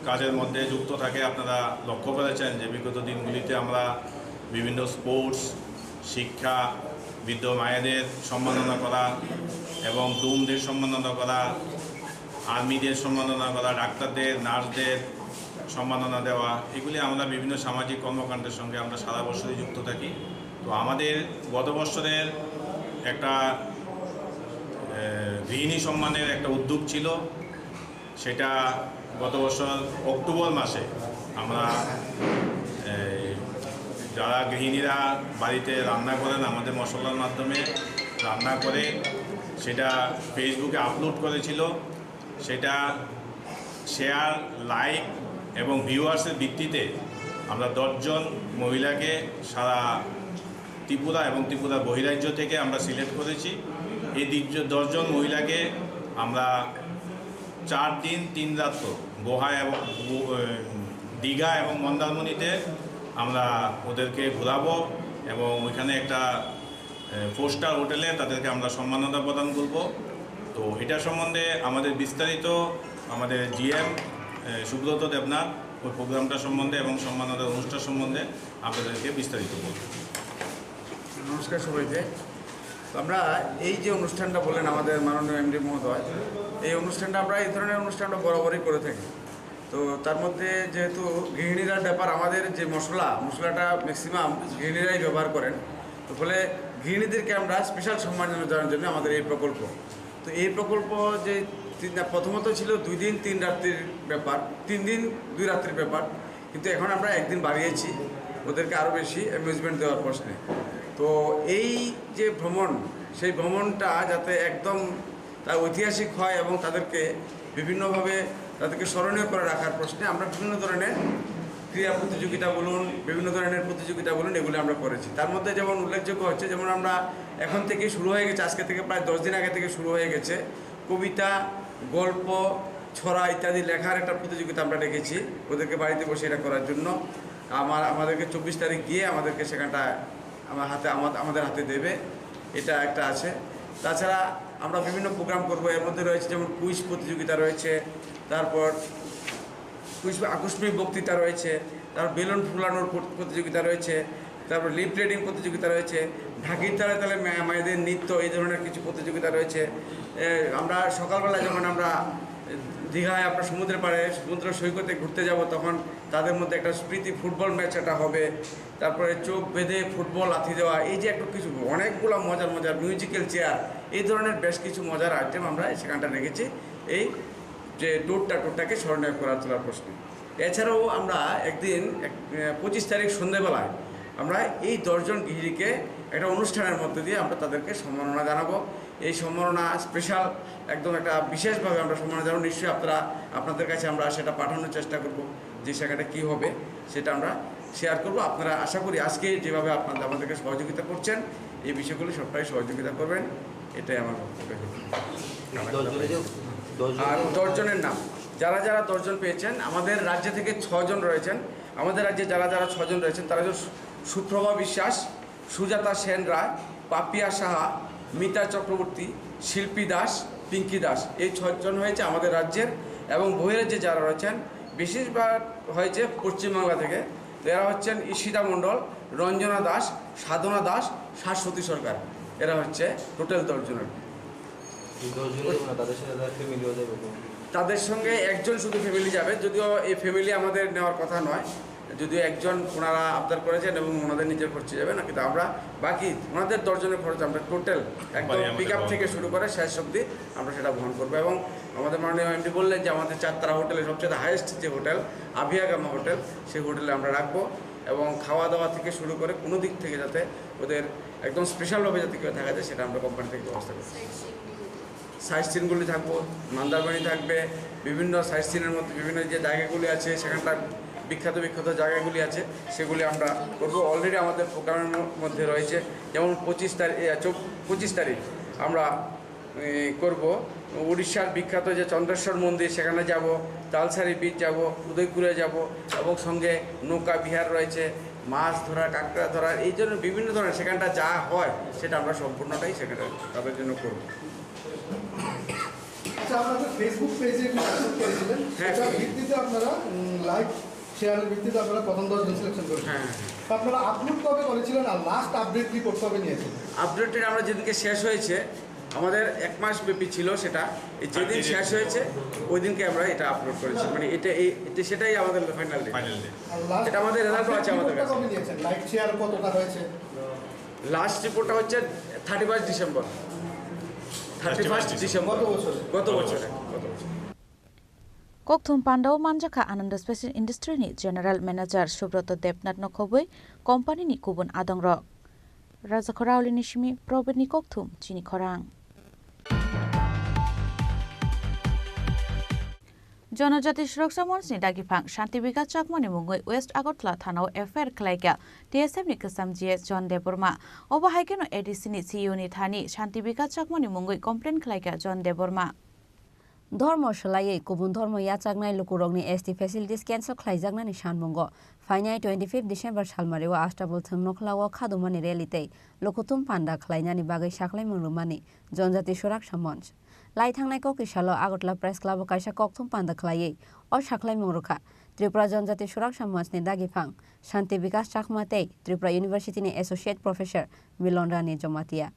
কাজের মধ্যে যুক্ত থাকে। আপনারা লক্ষ্য করেছেন যে বিগত দিনগুলিতে আমরা বিভিন্ন স্পোর্টস শিক্ষা বৃদ্ধ মায়েদের সম্মাননা করা এবং ডুমদের সম্মাননা করা আর্মিদের সম্মাননা করা ডাক্তারদের নার্সদের সম্মাননা দেওয়া এগুলি আমরা বিভিন্ন সামাজিক কর্মকাণ্ডের সঙ্গে আমরা সারা বছরই যুক্ত থাকি। তো আমাদের গত বছরের একটা গৃহিণী সম্মানের একটা উদ্যোগ ছিল, সেটা গত বছর অক্টোবর মাসে আমরা যারা গৃহিণীরা বাড়িতে রান্না করেন আমাদের মশলার মাধ্যমে রান্না করে সেটা ফেসবুকে আপলোড করেছিল। সেটা শেয়ার লাইক এবং ভিউয়ার্সের ভিত্তিতে আমরা 10 জন মহিলাকে সারা ত্রিপুরা এবং ত্রিপুরা বহিরাজ্য থেকে আমরা সিলেক্ট করেছি। এই 10 জন মহিলাকে আমরা 4 দিন 3 রাত গোহা এবং দীঘা এবং মন্দারমণিতে আমরা ওদেরকে ঘোরাবো এবং ওইখানে একটা 4 স্টার হোটেলে তাদেরকে আমরা সম্মাননা প্রদান করব। তো এটা সম্বন্ধে আমাদের বিস্তারিত আমাদের জিএম সুব্রত দেবনাথ ওই প্রোগ্রামটা সম্বন্ধে এবং সম্মাননার অনুষ্ঠান সম্বন্ধে আপনাদেরকে বিস্তারিত বলব। নমস্কার সবাইকে। আমরা এই যে অনুষ্ঠানটা বললেন আমাদের মাননীয় এমডি মহোদয়, এই অনুষ্ঠানটা আমরা এই ধরনের অনুষ্ঠানটা বরাবরই করে থাকি। তো তার মধ্যে যেহেতু গৃহিণীরা ব্যাপার আমাদের যে মশলাটা ম্যাক্সিমাম গৃহিণীরাই ব্যবহার করেন, তো ফলে গৃহিণীদেরকে আমরা স্পেশাল সম্মান জানানোর জন্য আমাদের এই প্রকল্প। তো এই প্রকল্প যে প্রথমত ছিল 2 দিন 3 রাত্রির ব্যাপার, 3 দিন 2 রাত্রির ব্যাপার, কিন্তু এখন আমরা 1 দিন বাড়িয়েছি ওদেরকে আরও বেশি অ্যামিউজমেন্ট দেওয়ার প্রশ্নে। তো এই যে ভ্রমণ, সেই ভ্রমণটা যাতে একদম তার ঐতিহাসিক হয় এবং তাদেরকে বিভিন্নভাবে তাদেরকে স্মরণীয় করে রাখার প্রশ্নে আমরা বিভিন্ন ধরনের ক্রীড়া প্রতিযোগিতা বলুন, বিভিন্ন ধরনের প্রতিযোগিতা বলুন, এগুলো আমরা করেছি। তার মধ্যে যেমন উল্লেখযোগ্য হচ্ছে, যেমন আমরা এখন থেকে শুরু হয়ে গেছে, আজকে থেকে প্রায় 10 দিন আগে থেকে শুরু হয়ে গেছে কবিতা, গল্প, ছড়া ইত্যাদি লেখার একটা প্রতিযোগিতা আমরা রেখেছি ওদেরকে বাড়িতে বসে এটা করার জন্য। আমাদেরকে 24 তারিখ গিয়ে আমাদেরকে সেখানটা আমাদের হাতে দেবে, এটা একটা আছে। তাছাড়া আমরা বিভিন্ন প্রোগ্রাম করব, এর মধ্যে রয়েছে যেমন কুইজ প্রতিযোগিতা রয়েছে, তারপর কুইজ আকস্মিক বক্তৃতা রয়েছে, তারপর বেলুন ফুলানোর প্রতিযোগিতা রয়েছে, তারপর লিপ রিডিং প্রতিযোগিতা রয়েছে, ঢাকির তালে তালে মায়েদের নৃত্য, এই ধরনের কিছু প্রতিযোগিতা রয়েছে। আমরা সকালবেলা যখন আমরা দীঘায় আমরা সমুদ্রের পাড়ে সমুদ্র সৈকতে ঘুরতে যাব, তখন তাদের মধ্যে একটা স্মৃতি ফুটবল ম্যাচ একটা হবে। তারপরে চোখ বেঁধে ফুটবল লাথি দেওয়া, এই যে একটা কিছু অনেকগুলো মজার মিউজিক্যাল চেয়ার, এই ধরনের বেশ কিছু মজার আইটেম আমরা সেখানটা রেখেছি এই যে টোরটাকে স্মরণীয় করার তোলার প্রশ্নে। এছাড়াও আমরা একদিন 25 তারিখ সন্ধ্যেবেলায় আমরা এই 10 জন গৃহিণীকে একটা অনুষ্ঠানের মধ্যে দিয়ে আমরা তাদেরকে সম্মাননা জানাবো। এই সম্মাননা স্পেশাল একদম একটা বিশেষভাবে আমরা সম্মাননা জানাবো। নিশ্চয়ই আপনাদের কাছে আমরা সেটা পাঠানোর চেষ্টা করব, যে সেখানটা কী হবে সেটা আমরা শেয়ার করব। আপনারা আশা করি আজকে যেভাবে আপনারা আমাদেরকে সহযোগিতা করছেন, এই বিষয়গুলি সবটাই সহযোগিতা করবেন, এটাই আমার বক্তব্য। আর 10 জনের নাম, যারা 10 জন পেয়েছেন, আমাদের রাজ্য থেকে 6 জন রয়েছেন। আমাদের রাজ্যে যারা 6 জন রয়েছেন তারা হচ্ছে সুপ্রভা বিশ্বাস, সুজাতা সেন রায়, পাপিয়া সাহা, মিতা চক্রবর্তী, শিল্পী দাস, পিঙ্কি দাস। এই 6 জন হয়েছে আমাদের রাজ্যের। এবং বহিরাজ্যে যারা রয়েছেন বেশিরভাগ হয়েছে পশ্চিমবাংলা থেকে, তো এরা হচ্ছেন ঈশিতা মণ্ডল, রঞ্জনা দাস, সাধনা দাস, শাশ্বতী সরকার। এরা হচ্ছে টোটাল 10 জনের। তাদের সঙ্গে একজন শুধু ফ্যামিলি যাবে, যদিও এই ফ্যামিলি আমাদের নেওয়ার কথা নয়, যদিও একজন ওনারা আবদার করেছেন এবং ওনাদের নিজের খরচে যাবে না, কিন্তু আমরা বাকি ওনাদের 10 জনের খরচ আমরা টোটাল একদম পিক আপ থেকে শুরু করে শেষ অবধি আমরা সেটা বহন করবো। এবং আমাদের মাননীয় এমডি বললেন যে আমাদের 4 তারা হোটেলের সবচেয়ে হাইয়েস্ট যে হোটেল আভিয়াগামা হোটেল, সেই হোটেলে আমরা রাখবো এবং খাওয়া দাওয়া থেকে শুরু করে কোনো দিক থেকে যাতে ওদের একদম স্পেশালভাবে যাতে কেউ থাকা যায় সেটা আমরা কোম্পানি থেকে ব্যবস্থা করছি। সাইট সিনগুলি থাকবো, মন্দারমণি থাকবে, বিভিন্ন সাইট সিনের মধ্যে বিভিন্ন যে জায়গাগুলি আছে সেখানটার বিখ্যাত বিখ্যাত জায়গাগুলি আছে সেগুলি আমরা করবো। অলরেডি আমাদের প্রোগ্রামের মধ্যে রয়েছে, যেমন 25 তারিখ আমরা করব উড়িষ্যার বিখ্যাত যে চন্দ্রেশ্বর মন্দির, সেখানে যাব, তালসারি বিচ যাব, উদয়পুরে যাব এবং সঙ্গে নৌকা বিহার রয়েছে, মাছ ধরা, কাঁকড়া ধরা, এই জন্য বিভিন্ন ধরনের সেখানটা যা হয় সেটা আমরা সম্পূর্ণটাই সেখানে তাদের জন্য করব। আচ্ছা, আপনাদের ফেসবুক পেজে করেছিলেন, সেটার ভিত্তিতে আপনারা লাইক শেয়ারের ভিত্তিতে আপনারা প্রথম 10 জন সিলেকশন করেছেন। হ্যাঁ, আপনারা আপলোড কবে করেছিলেন আর লাস্ট আপডেট রিপোর্ট কবে নিয়েছেন? আপডেটের আমরা যেদিকে শেষ হয়েছে, আমাদের 1 মাস ব্যাপী ছিল সেটা, যেদিন শেষ হয়েছে ওই দিনকে আমরা এটা আপলোড করেছি, মানে এটা সেটাই আমাদের ফাইনাল ডে। এটা আমাদের রেজাল্টও আছে আমাদের কাছে। কবে নিয়েছেন? লাইক শেয়ার কতটা হয়েছে? লাস্ট রিপোর্টটা হচ্ছে 31 ডিসেম্বর। 31 ডিসেম্বর গত বছরে। Kokthum Pandau Manjaka Ananda Special Industry ni General Manager Subroto Debnat Nokoboi Company ni Kubun Adongrok Raja Khorauli Nishimi Probet ni Kokthum Chini Khorang জনজাতি সুরক্ষা মঞ্চনি দাগিফাং শান্তি বিকাশ চাকমানি মুঙ্গই ওয়েস্ট আগরতলা থানাও এফআইআর খালাইকা টিএসএফ নি কাসাম জিএস জন দেববর্মা অবহাইকেনো এডিসি নি সিইও নি থানি শান্তি বিকাশ চাকমানি মুঙ্গই complain খালাইকা জন দেববর্মা ধর্ম সলাইয়ে গুবুন ধর্ম ইয়াচাকনাই লুকুরগনি এসটি ফেসিলিটিস ক্যান্সেল খাইজাকনানি সানমুঙ্গ ফাইনাই 25 ডিসেম্बर सालमारिव आष्टाबल थंनखलाव खादुमानि रेलिते लकुतुम पान्डा खलाइनानि बागै साखलाय मुंरुमानि जनजाति सुरक्षा मंच लाई थांनाय ककिसालो आगरतला प्रेस क्लाब कायसा ककथुम पान्डा खलायै अ साखलाय मुंरुखा त्रिपुरा जनजाति सुरक्षा मंचनि दागिफां शान्ति विकास चाकमाते त्रिपुरा यूनिवर्सिटीनि एसोसिएट प्रोफेसर मिलन रानी जमातिया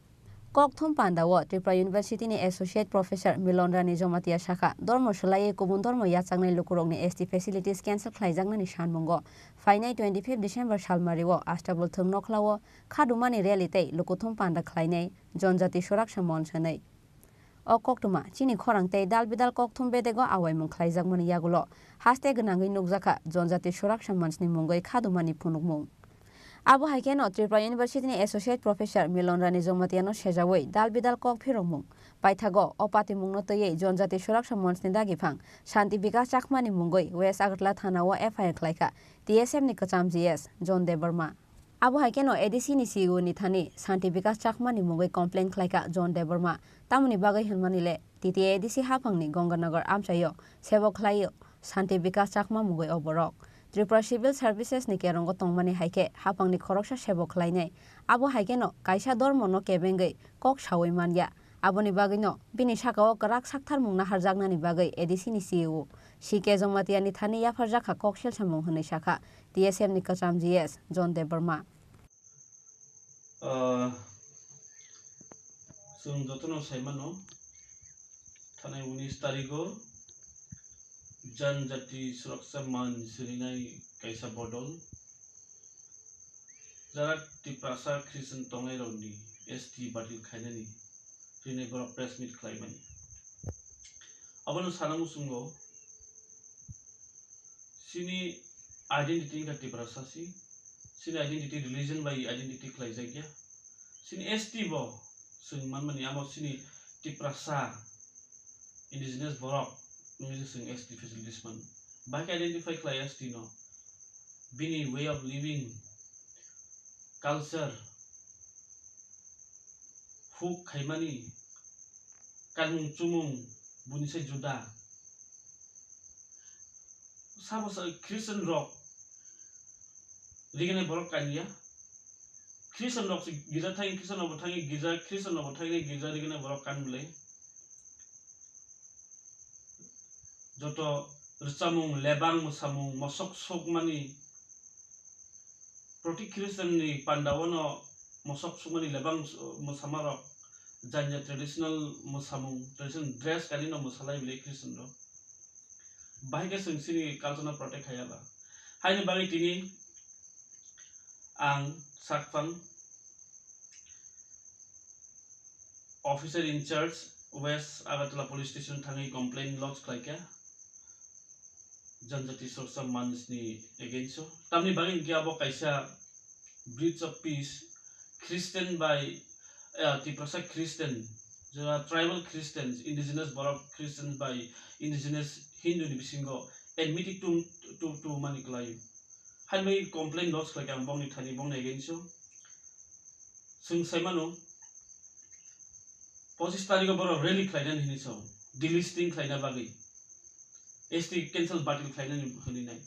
ककथुम पान्डाव त्रिपुरा यूनिवर्सिटीनि एसोसिएट प्रोफेसर मिलन रानी जमातिया शाखा धर्म सलायै गुबुन धर्म याचाकनाय लुकुरगनि एसटी फेसिलिटिस कैंसल खालायजाकनानि सानमुंग फाइनाय 25 डिसेम्बर सालमारिव आष्टाबल थंनखलाव खादुमानि रेलिते लकुथुम पान्डा खलायनाय जनजाति सुरक्षा मंच होनै अ कक्टुमा चिनि खरांते दाल बिदाल ककथुम बेदेगो आवायमुं खलायजाकमानि यागुलो हास्ते गोनाङै नुकजाखा जनजाति सुरक्षा मंचनि मुंगै खादुमानि फुनुकमुं आबो हाइकेनो त्रिपुरा यूनिवर्सिटीनि एसोसिएट प्रोफेसर मिलन रानी जमातियानो सेजावै दाल बिदाल कक फिरमुं पाइथागो अपाति मुंनो तयै जनजाति सुरक्षा मंचनि दागिफां शान्ति विकास चाकमानि मुंगै वेस्ट आगरतला थानाव एफआईआर खलायखा टीएसएफ नि कचाम जीएस जन देबबर्मा आबो हाइकेनो एडिसि नि सीईओ नि थानि शान्ति विकास चाकमानि मुंगै कमप्लेन खलायखा जन देबबर्मा तामुनि बागै हनमानिले टीटीए एडिसि हाफांनि गंगानगर आमचायो सेबक खलायो शान्ति विकास चाकमा मुंगै अबरक त्रिपुरा सिविल सार्भिसेस नि केरंग तंगमानि हाइके हाफांनि खरकसा सेबक खलायनाय आबो हाइकेनो कायसा धर्मनो केबेंगै कक सावै मानया आबोनि बागैनो बिनि साकाव कराक साकथार मुंना हारजागनानि बागै एडिसि नि सीईओ सीके जमातियानि थानि याफार जाखा कक सेलसामुं होनै शाखा टीएसएम नि कचाम जीएस जन देबबर्मा जों जतनो साइमानो थानाय 19 तारिखो जनजाति सुरक्षा मंच सोलिनाय कायसा बदल जारा टिप्रासा ख्रिस्टान तंगै रौनि एसटी बातिल खायनानि फैनाय बर प्रेस मिट खालायमानि अबनो सानामु सुंगो सिनि आइडेंटिटी का टिप्रासा सिनि आइडेंटिटी रिलीजन बाय आइडेंटिटी खालायजागिया सिनि एसटी बो जों मानमानि आमो सिनि टिप्रासा इंडिजिनियस बरक जों एसटी फेसिलिटीज मन बाइक आइडेंटिफाई खालाय एसटी नो बिनि वे ऑफ लिविंग कल्चर फुक खायमानि कानुन चुमुं बुनिसे जुदा साबस क्रिश्चियन रक रिगने बरक कानिया क्रिश्चियन रक गिजा थांग क्रिश्चियन अब थांग गिजा क्रिश्चियन अब थांग गिजा रिगने बरक कानले जत रसामुं लेबां मोसामुं मसक सक मानि proti Christian ni pandawono mosok sumani lebang musamarok janja traditional musamung traditional dress kali no musalai bile Christian do bahai ke sini culture protect hayala hai ni bagi tini ang sakfang officer in charge West Agartala police station thangi complaint lodge klaika janjati sorsa mans ni against so tamni bagi giabo kaisa breach of peace Christian by Tiprasa Christian tribal Christians indigenous Borok Christians by indigenous Hindu ni bisingo admitted to maniklayu han may complaint lodge like ang bong ni thani bong na against so sung saimano 25 तारिख को बरो rally खाइना हिनी सो delisting खाइना बागी ST cancel bottle खाइना हिनी नाइ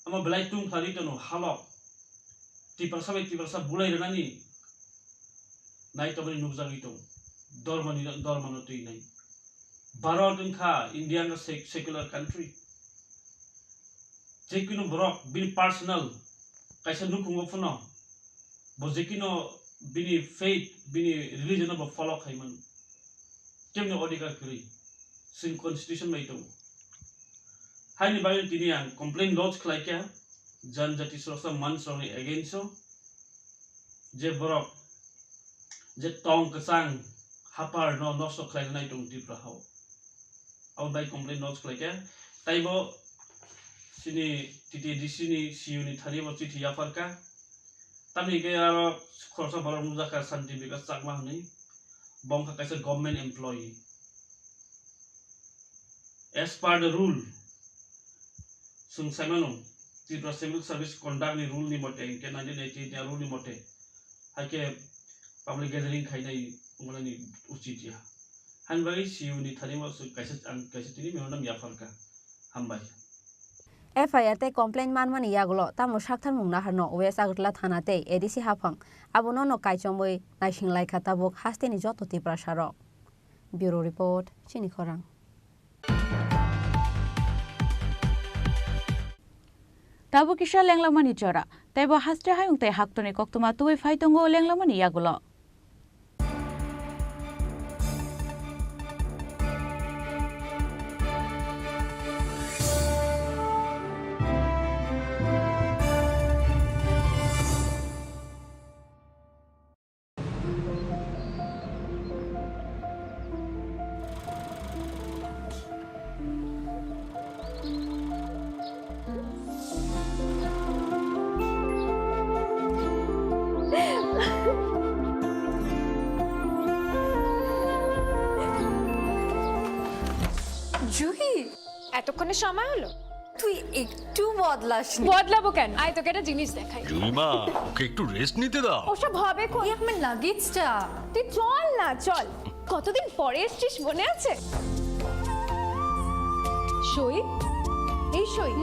अमा ब्लाइ तुम खाली तनो हालो तिपरसा बुलाई रनानी नाइ तबनि नुबजागी तो दरमनो तुइ नाइ बारो दिन खा इंडिया का सेकुलर कंट्री जेकिनो ब्रॉक बिन पर्सनल कैसे नुकुंगो फनो बोजेकिनो bini faith bini religion of follow khaiman kemne odika kri sin constitution mai to hai ni bayo tini ang complaint lodge khlai kya jan jati sosa man soni against so je borok je tong kasang hapar no so khlai nai tong Tripura hau au bai complaint lodge khlai kya taibo sini titi disini siu ni thani bo chithi ya farka tamni ke aro khorsa balar muzaka santi bikas chakma hni bongka kaisa government employee as per the rule sung saimano Tripura civil service conduct ni rule ni mote ke 1980 ni rule ni mote hake public gathering khainai ngolani uchit ya hanbai siu ni thani mo kaisa tini meonam ya falka hambai FIR te complaint manmani yagulo tamo sakthar mungna harno West Agartala thana te ADC hafang abono no kaichomoi naisinglai khatabok hasteni joto Tripura sarok Bureau Report Chini Khorang Tabo kisha lenglamani chora taibo hastre hayung te haktoni koktuma tuwi faitongo lenglamani yagulo Juhi এতক্ষণে সময় হলো তুই একটু বদলাসনি বদলাবো কেন আয় তোকে একটা জিনিস দেখাই জুইমা ওকে একটু রেস্ট নিতে দাও ওসব হবে কোন এই আমার লাগেজটা তুই চল না চল কতদিন পরে এসেছিস মনে আছে সই এই সই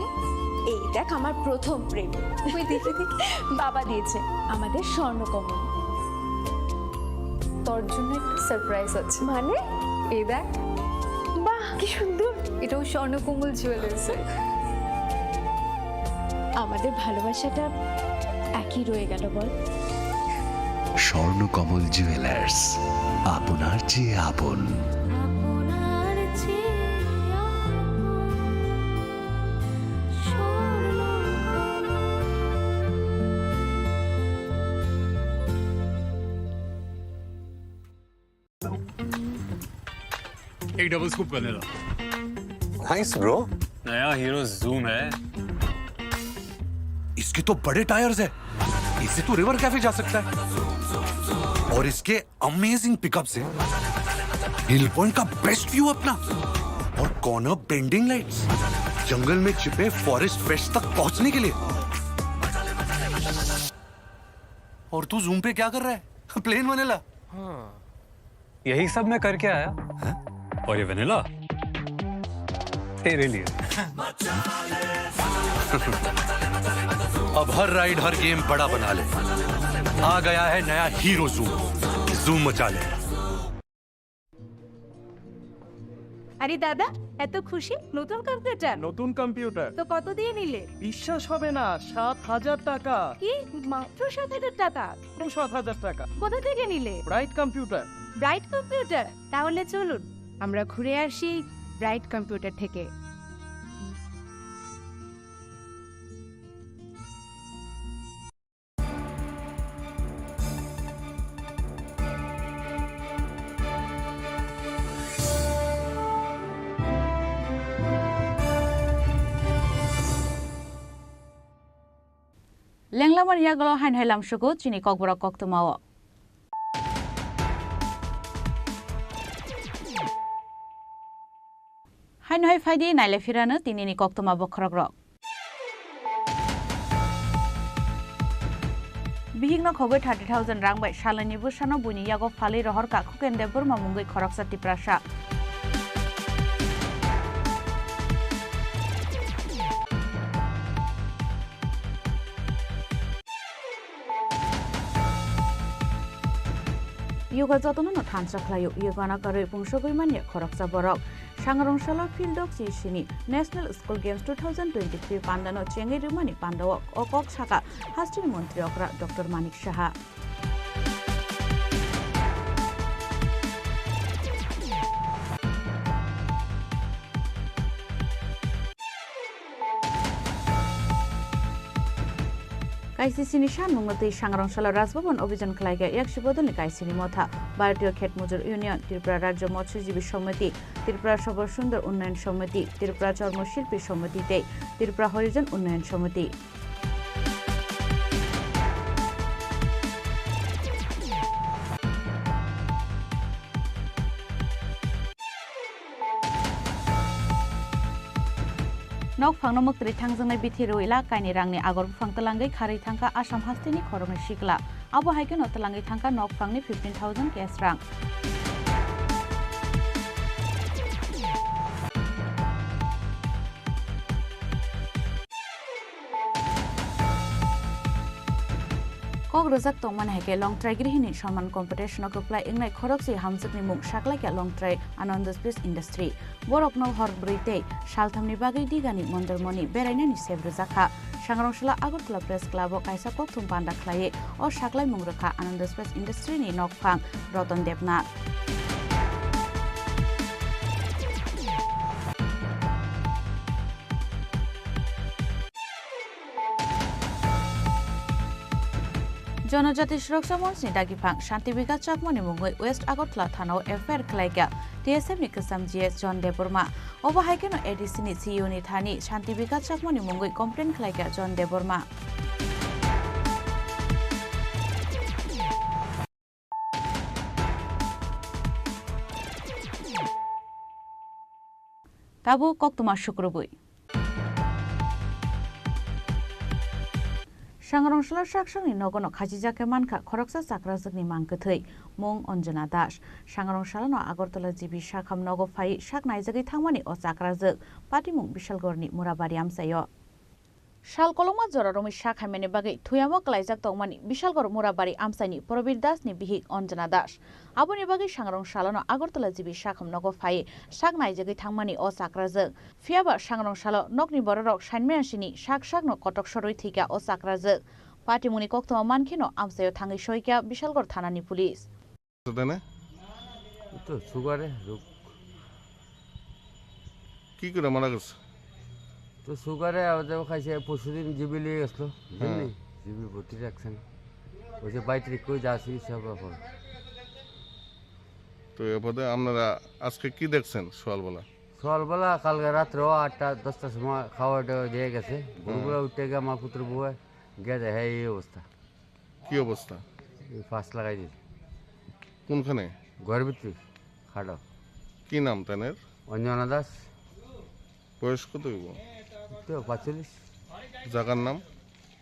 এই দেখ আমার প্রথম প্রেম তুই দেখে বাবা দিয়েছে আমাদের স্বর্ণকমল তোর জন্য একটা সারপ্রাইজ আছে মানে এই দেখ বাহ কি সুন্দর এটাও স্বর্ণকমল জুয়েলার্সে আমাদের ভালোবাসাটা একই রয়ে গেল বল স্বর্ণকমল জুয়েলার্স আপনার চেয়ে আপন एक डबल स्कूप करने दो नाइस ब्रो नया हीरो जूम है इसके तो बड़े टायर्स है इससे तो रिवर कैफे जा सकता है और इसके अमेजिंग पिकअप से हिल पॉइंट का बेस्ट व्यू अपना और कॉर्नर बेंडिंग लाइट्स जंगल में छिपे फॉरेस्ट फेस्ट तक पहुंचने के लिए और तू जूम पे क्या कर रहा है प्लेन वनीला यही सब मैं करके आया और ये वनीला तेरे लिए अब हर राइड हर गेम बड़ा बना ले आ गया है नया हीरो जूम जूम मचा ले আরে দাদা এত খুশি নতুন কম্পিউটার? নতুন কম্পিউটার তো কত দিয়ে নিলে? বিশ্বাস হবে না, 7,000 টাকা। কি মাত্র 7,000 টাকা? 7,000 টাকা। কোথা থেকে নিলে? Bright computer. Bright computer? তাহলে চলুন আমরা ঘুরে আসি ব্রাইট কম্পিউটার থেকে। লেংলামার ইয়াগল হাইন হাইলাম সুগু চিনি ককবরক কক্তমাও হাইন হাই ফাইদি নাইলে ফিরানো তিনিনি কক্তমা বখরক রক বিহিগ্ন খবর 30,000 রাং বাই সালানি বুসানো বুনি ইয়াগো ফালি রহর কাকু কেন্দে বুরমা মুঙ্গই খরকসা Tiprasa Yoga jotno no thansa khlayo yoga na kare pungsogoi manye khoroksa borok sangrongshalo field of Chini National School Games 2023 pandano chengai rumani pandaw okok saka hastini mantri okra Dr. Manik Saha কাইসিসিনি সানমুংতে সাংরংশালা Raj Bhavan অভিযান খালাইগে 100 বদলনি কাইসিনি মথা ভারতীয় ক্ষেত মজুর union Tripura রাজ্য মৎস্যজীবী সমিতি ত্রিপুরা সবর সুন্দর উন্নয়ন সমিতি ত্রিপুরা চর্মশিল্পী সমিতিতে ত্রিপুরা হরিজন উন্নয়ন সমিতি nok phangno mukri thangjungnai bithiro ila kaini rangni agor phang talangai khari thangka Assam hastini khorongni sikla abo haike no talangai thangka nok phangni 15,000 cash rang Kokborok tongman heke long try grihini সম্মান competition কপ্লাই ইংনাই খরকসি হামজুকনি মুং সাকলাইকা long try Anand space industry বরকনো হর ব্রিতে সালথামনি বাগৈ দিগানি মন্ডলমনি বেরাইনানি সেব্র জাখা সাংরংশলা Agartala press club কাইসা ককথুম পান্ডা খ্লায়ে ও সাকলাই মুংরখা আনন্দ space ইন্ডাস্ট্রিনি নকফাং Ratan Debnath জনজাতি সুরক্ষা মঞ্চনি দাগিফাং শান্তি বিকাশ চাকমনি মুঙ্গই ওয়েস্ট আগরতলা থানাও এফআইআর খালাইকা টিএসএফ নি কসাম জিএস জন দেববর্মা অবহাইকেনো এডিসিনি সিইওনি থানি শান্তি বিকাশ চাকমনি মুঙ্গই কমপ্লেন খালাইকা জন দেববর্মা তাবু কক্তমা শুক্রবই সাংরংশলা সাকসংনি নগন খাজিজাকে মানখা খরকসা চাকরাজকনি মাংকথৈ মুং অঞ্জনা দাস সাংরংশালানো আগরতলা জিবি শাখাম নগ ফাই শাক নাইজাগै থাংমানি ও চাকরাজক পাটিমুং বিশালগড়নি মুরাবাড়ি আমসাयो শালকলমা জরারমি শাক হামেনে বাগै থুয়ামো ক্লাইজাক তংমানি বিশালগড় মুরাবাড়ি আমসাইনি প্রবীর দাসনি বিহিক অঞ্জনা দাস আবনি বাগै সাংরংশালানো আগরতলা জিবি শাখাম নগ ফাই শাক নাইজাগै থাংমানি ও চাকরাজক ফিয়াবা সাংরংশালো নকনি বড়রক সাইনমেয়াসিনি শাক শাকনো কটক সরই থিকা ও চাকরাজক পাটিমুনি কক্তমা মানখিনো আমসাयो থাঙ্গै সইকা বিশালগড় থানানি পুলিশ তো সুগারে রোগ কি করে মারা গেছে তো সুগারে আমাদের খাইছে পরশুদিন জিবি লিয়ে গেছিল বুঝলি জিবি ভর্তি রাখছেন ওই যে 22 তারিখ কই যাচ্ছি সব এখন তো এরপরে আপনারা আজকে কি দেখছেন সকালবেলা কালকে রাত্রে 8টা-10টার সময় খাওয়া দাওয়া দিয়ে গেছে ভোরবেলা উঠে গিয়ে আমার পুত্র বউয়ে গেছে হ্যাঁ এই অবস্থা কি অবস্থা ফাঁস লাগাই দিয়েছে কোনখানে ঘরের ভিতরে খাটো কি নাম তানের অঞ্জনা দাস বয়স কত হইব তো 45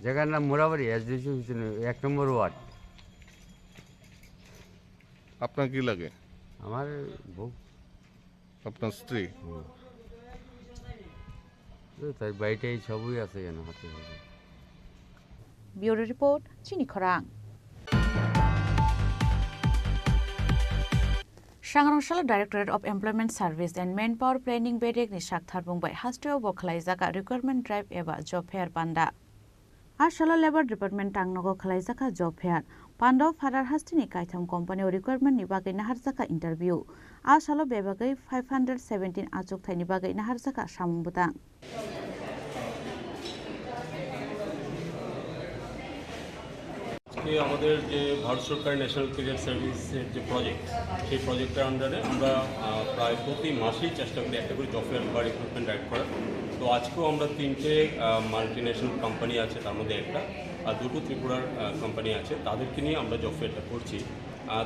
জায়গার নাম মোরাবাড়ি এসডিসি 1 নম্বর ওয়ার্ড আপনার কি লাগে আমার বউ আপনার স্ত্রী তো তাই বাইটাই সবই আছে কেন হাতে ব্যুরো রিপোর্ট চিনি খরাং Sangrangshal Directorate of Employment Service and Manpower Planning Bedek ni Shakhtar Bungbai Hasteo Bokhlaijaka Requirement Drive eba Job Fair Panda. Ashalo Labor Department Tangnogo Khlaijaka Job Fair. Pando Farar Hastini Kaitam Company Requirement ni bagai naharzaka interview. Ashalo bebagai 517 achuk thaini bagai naharzaka samung butang. আমাদের যে ভারত সরকার national career সার্ভিসের যে project সেই প্রজেক্টের আন্ডারে আমরা প্রায় প্রতি মাসেই চেষ্টা করি একটা করে জব ফেয়ার বা রিক্রুটমেন্ট রাইড করার। তো আজকেও আমরা 3টে মাল্টিন্যাশনাল কোম্পানি আছে, তার মধ্যে একটা আর 2টো ত্রিপুরার কোম্পানি আছে, তাদেরকে নিয়ে আমরা জব ফেয়ারটা করছি।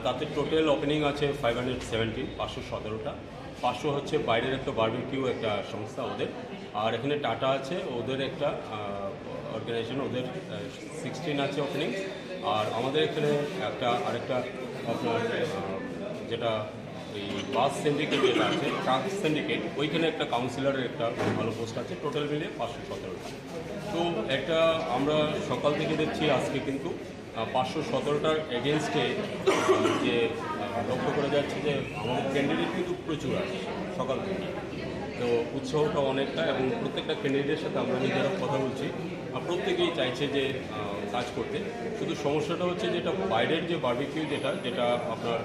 তাতে টোটাল ওপেনিং আছে 517, 517টা। 500 হচ্ছে বাইরের একটা বারবিকিউ একটা সংস্থা ওদের, আর এখানে টাটা আছে ওদের একটা অর্গানাইজেশন, ওদের 16 আছে ওপেনিং। আর আমাদের এখানে আরেকটা আপনার যেটা এই বাস সিন্ডিকেট যেটা আছে, ট্রাক সিন্ডিকেট, ওইখানে একটা কাউন্সিলরের একটা ভালো পোস্ট আছে। টোটাল মিলিয়ে 517টা। তো একটা আমরা সকাল থেকে দেখছি আজকে কিন্তু 517টার এগেনস্টে যে লক্ষ্য করা যাচ্ছে যে আমাদের ক্যান্ডিডেট কিন্তু প্রচুর আছে সকাল থেকে। তো উৎসাহটা অনেকটা, এবং প্রত্যেকটা ক্যান্ডিডেটের সাথে আমরা নিজেরা কথা বলছি, প্রত্যেকেই চাইছে যে কাজ করতে। শুধু সমস্যাটা হচ্ছে যেটা বাইরের যে বারবিকিউ যেটা আপনার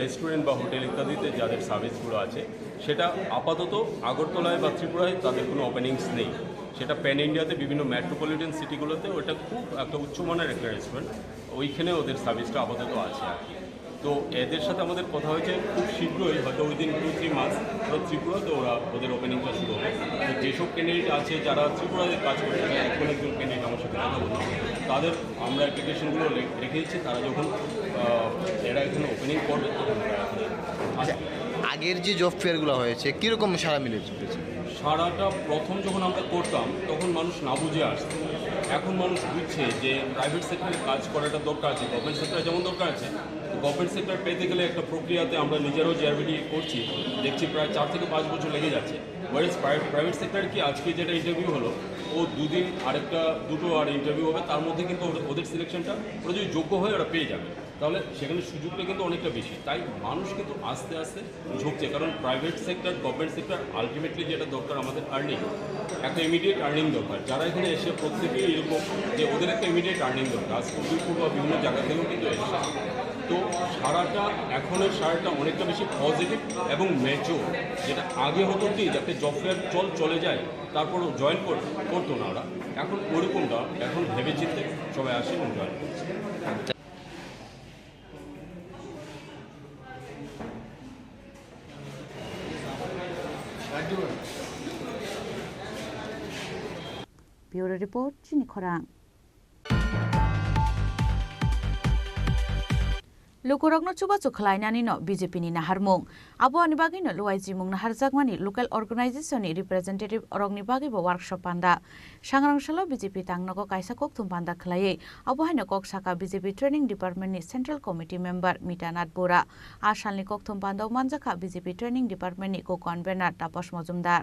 রেস্টুরেন্ট বা হোটেল ইত্যাদিতে যাদের সার্ভিসগুলো আছে, সেটা আপাতত আগরতলায় বা ত্রিপুরায় তাদের কোনো ওপেনিংস নেই। সেটা প্যান ইন্ডিয়াতে বিভিন্ন মেট্রোপলিটন সিটিগুলোতে ওটা খুব একটা উচ্চমানের একটা রেস্টুরেন্ট, ওইখানে ওদের সার্ভিসটা আপাতত আছে আর কি। তো এদের সাথে আমাদের কথা হয়েছে খুব শীঘ্রই, হয়তো উইদিন 2-3 মাস ত্রিপুরাতে ওদের ওপেনিংটা শুরু হবে। তো যেসব ক্যান্ডিডেট আছে যারা ত্রিপুরাতে কাজ করতে চায়, এখন একজন ক্যান্ডিডেট আমার সাথে কথা বলছে, তাদের আমরা অ্যাপ্লিকেশনগুলো রেখে দিচ্ছি। তারা যখন এরা এখানে ওপেনিং করবে তখন আগের যে জব ফেয়ারগুলো হয়েছে কীরকম সারা মিলেছে? সারাটা প্রথম যখন আমরা করতাম তখন মানুষ না বুঝে আসতো, এখন মানুষ বুঝছে যে প্রাইভেট সেক্টরে কাজ করাটা দরকার আছে, গভর্নমেন্ট সেক্টরে যেমন দরকার আছে। গভর্নমেন্ট সেক্টর পেতে গেলে একটা প্রক্রিয়াতে আমরা নিজেরাও জিআরবিডি করছি, দেখছি প্রায় 4 থেকে 5 বছর লেগে যাচ্ছে। ওয়ারেজ প্রাইভেট সেক্টর কি আজকে যেটা ইন্টারভিউ হলো, ও 2 দিন দুটো আর ইন্টারভিউ হবে, তার মধ্যে কিন্তু ওদের সিলেকশনটা ওরা যদি যোগ্য হয় ওরা পেয়ে যাবে, তাহলে সেখানে সুযোগটা কিন্তু অনেকটা বেশি। তাই মানুষ কিন্তু আস্তে আস্তে ঝুঁকছে, কারণ private sector government sector ultimately যেটা দরকার আমাদের আর্নিং, একটা ইমিডিয়েট আর্নিং দরকার। যারা এখানে এসে প্রত্যেকেই এরকম যে ওদের একটা ইমিডিয়েট আর্নিং দরকার, আজ উদয়পুর বা বিভিন্ন জায়গা থেকেও কিন্তু এসেছে। তো এখনের সারাটা অনেকটা বেশি পজিটিভ এবং ম্যাচিওর। যেটা আগে হতো কি যাতে জব ফেয়ার চলে যায় তারপরও জয়েন করতো না ওরা, এখন ওরকমটা এখন ভেবে চিন্তে সবাই আসে এবং জয়েন করছে। Bureau Report, Chini Khorang. Lukurokno chuba chukhlainani no BJP ni naharmung. Abo ani bagi no luai jimung naharjakmani local organization ni representative orokni bagi bo workshop panda. Sangrangshalo BJP tangnogo kaisa kokthum panda khlaiye. Abo haino kok saka BJP training department ni central committee member Mitanat Bora. Ashalni kokthum panda manjaka BJP training department ni co-convener Tapas Mojumdar.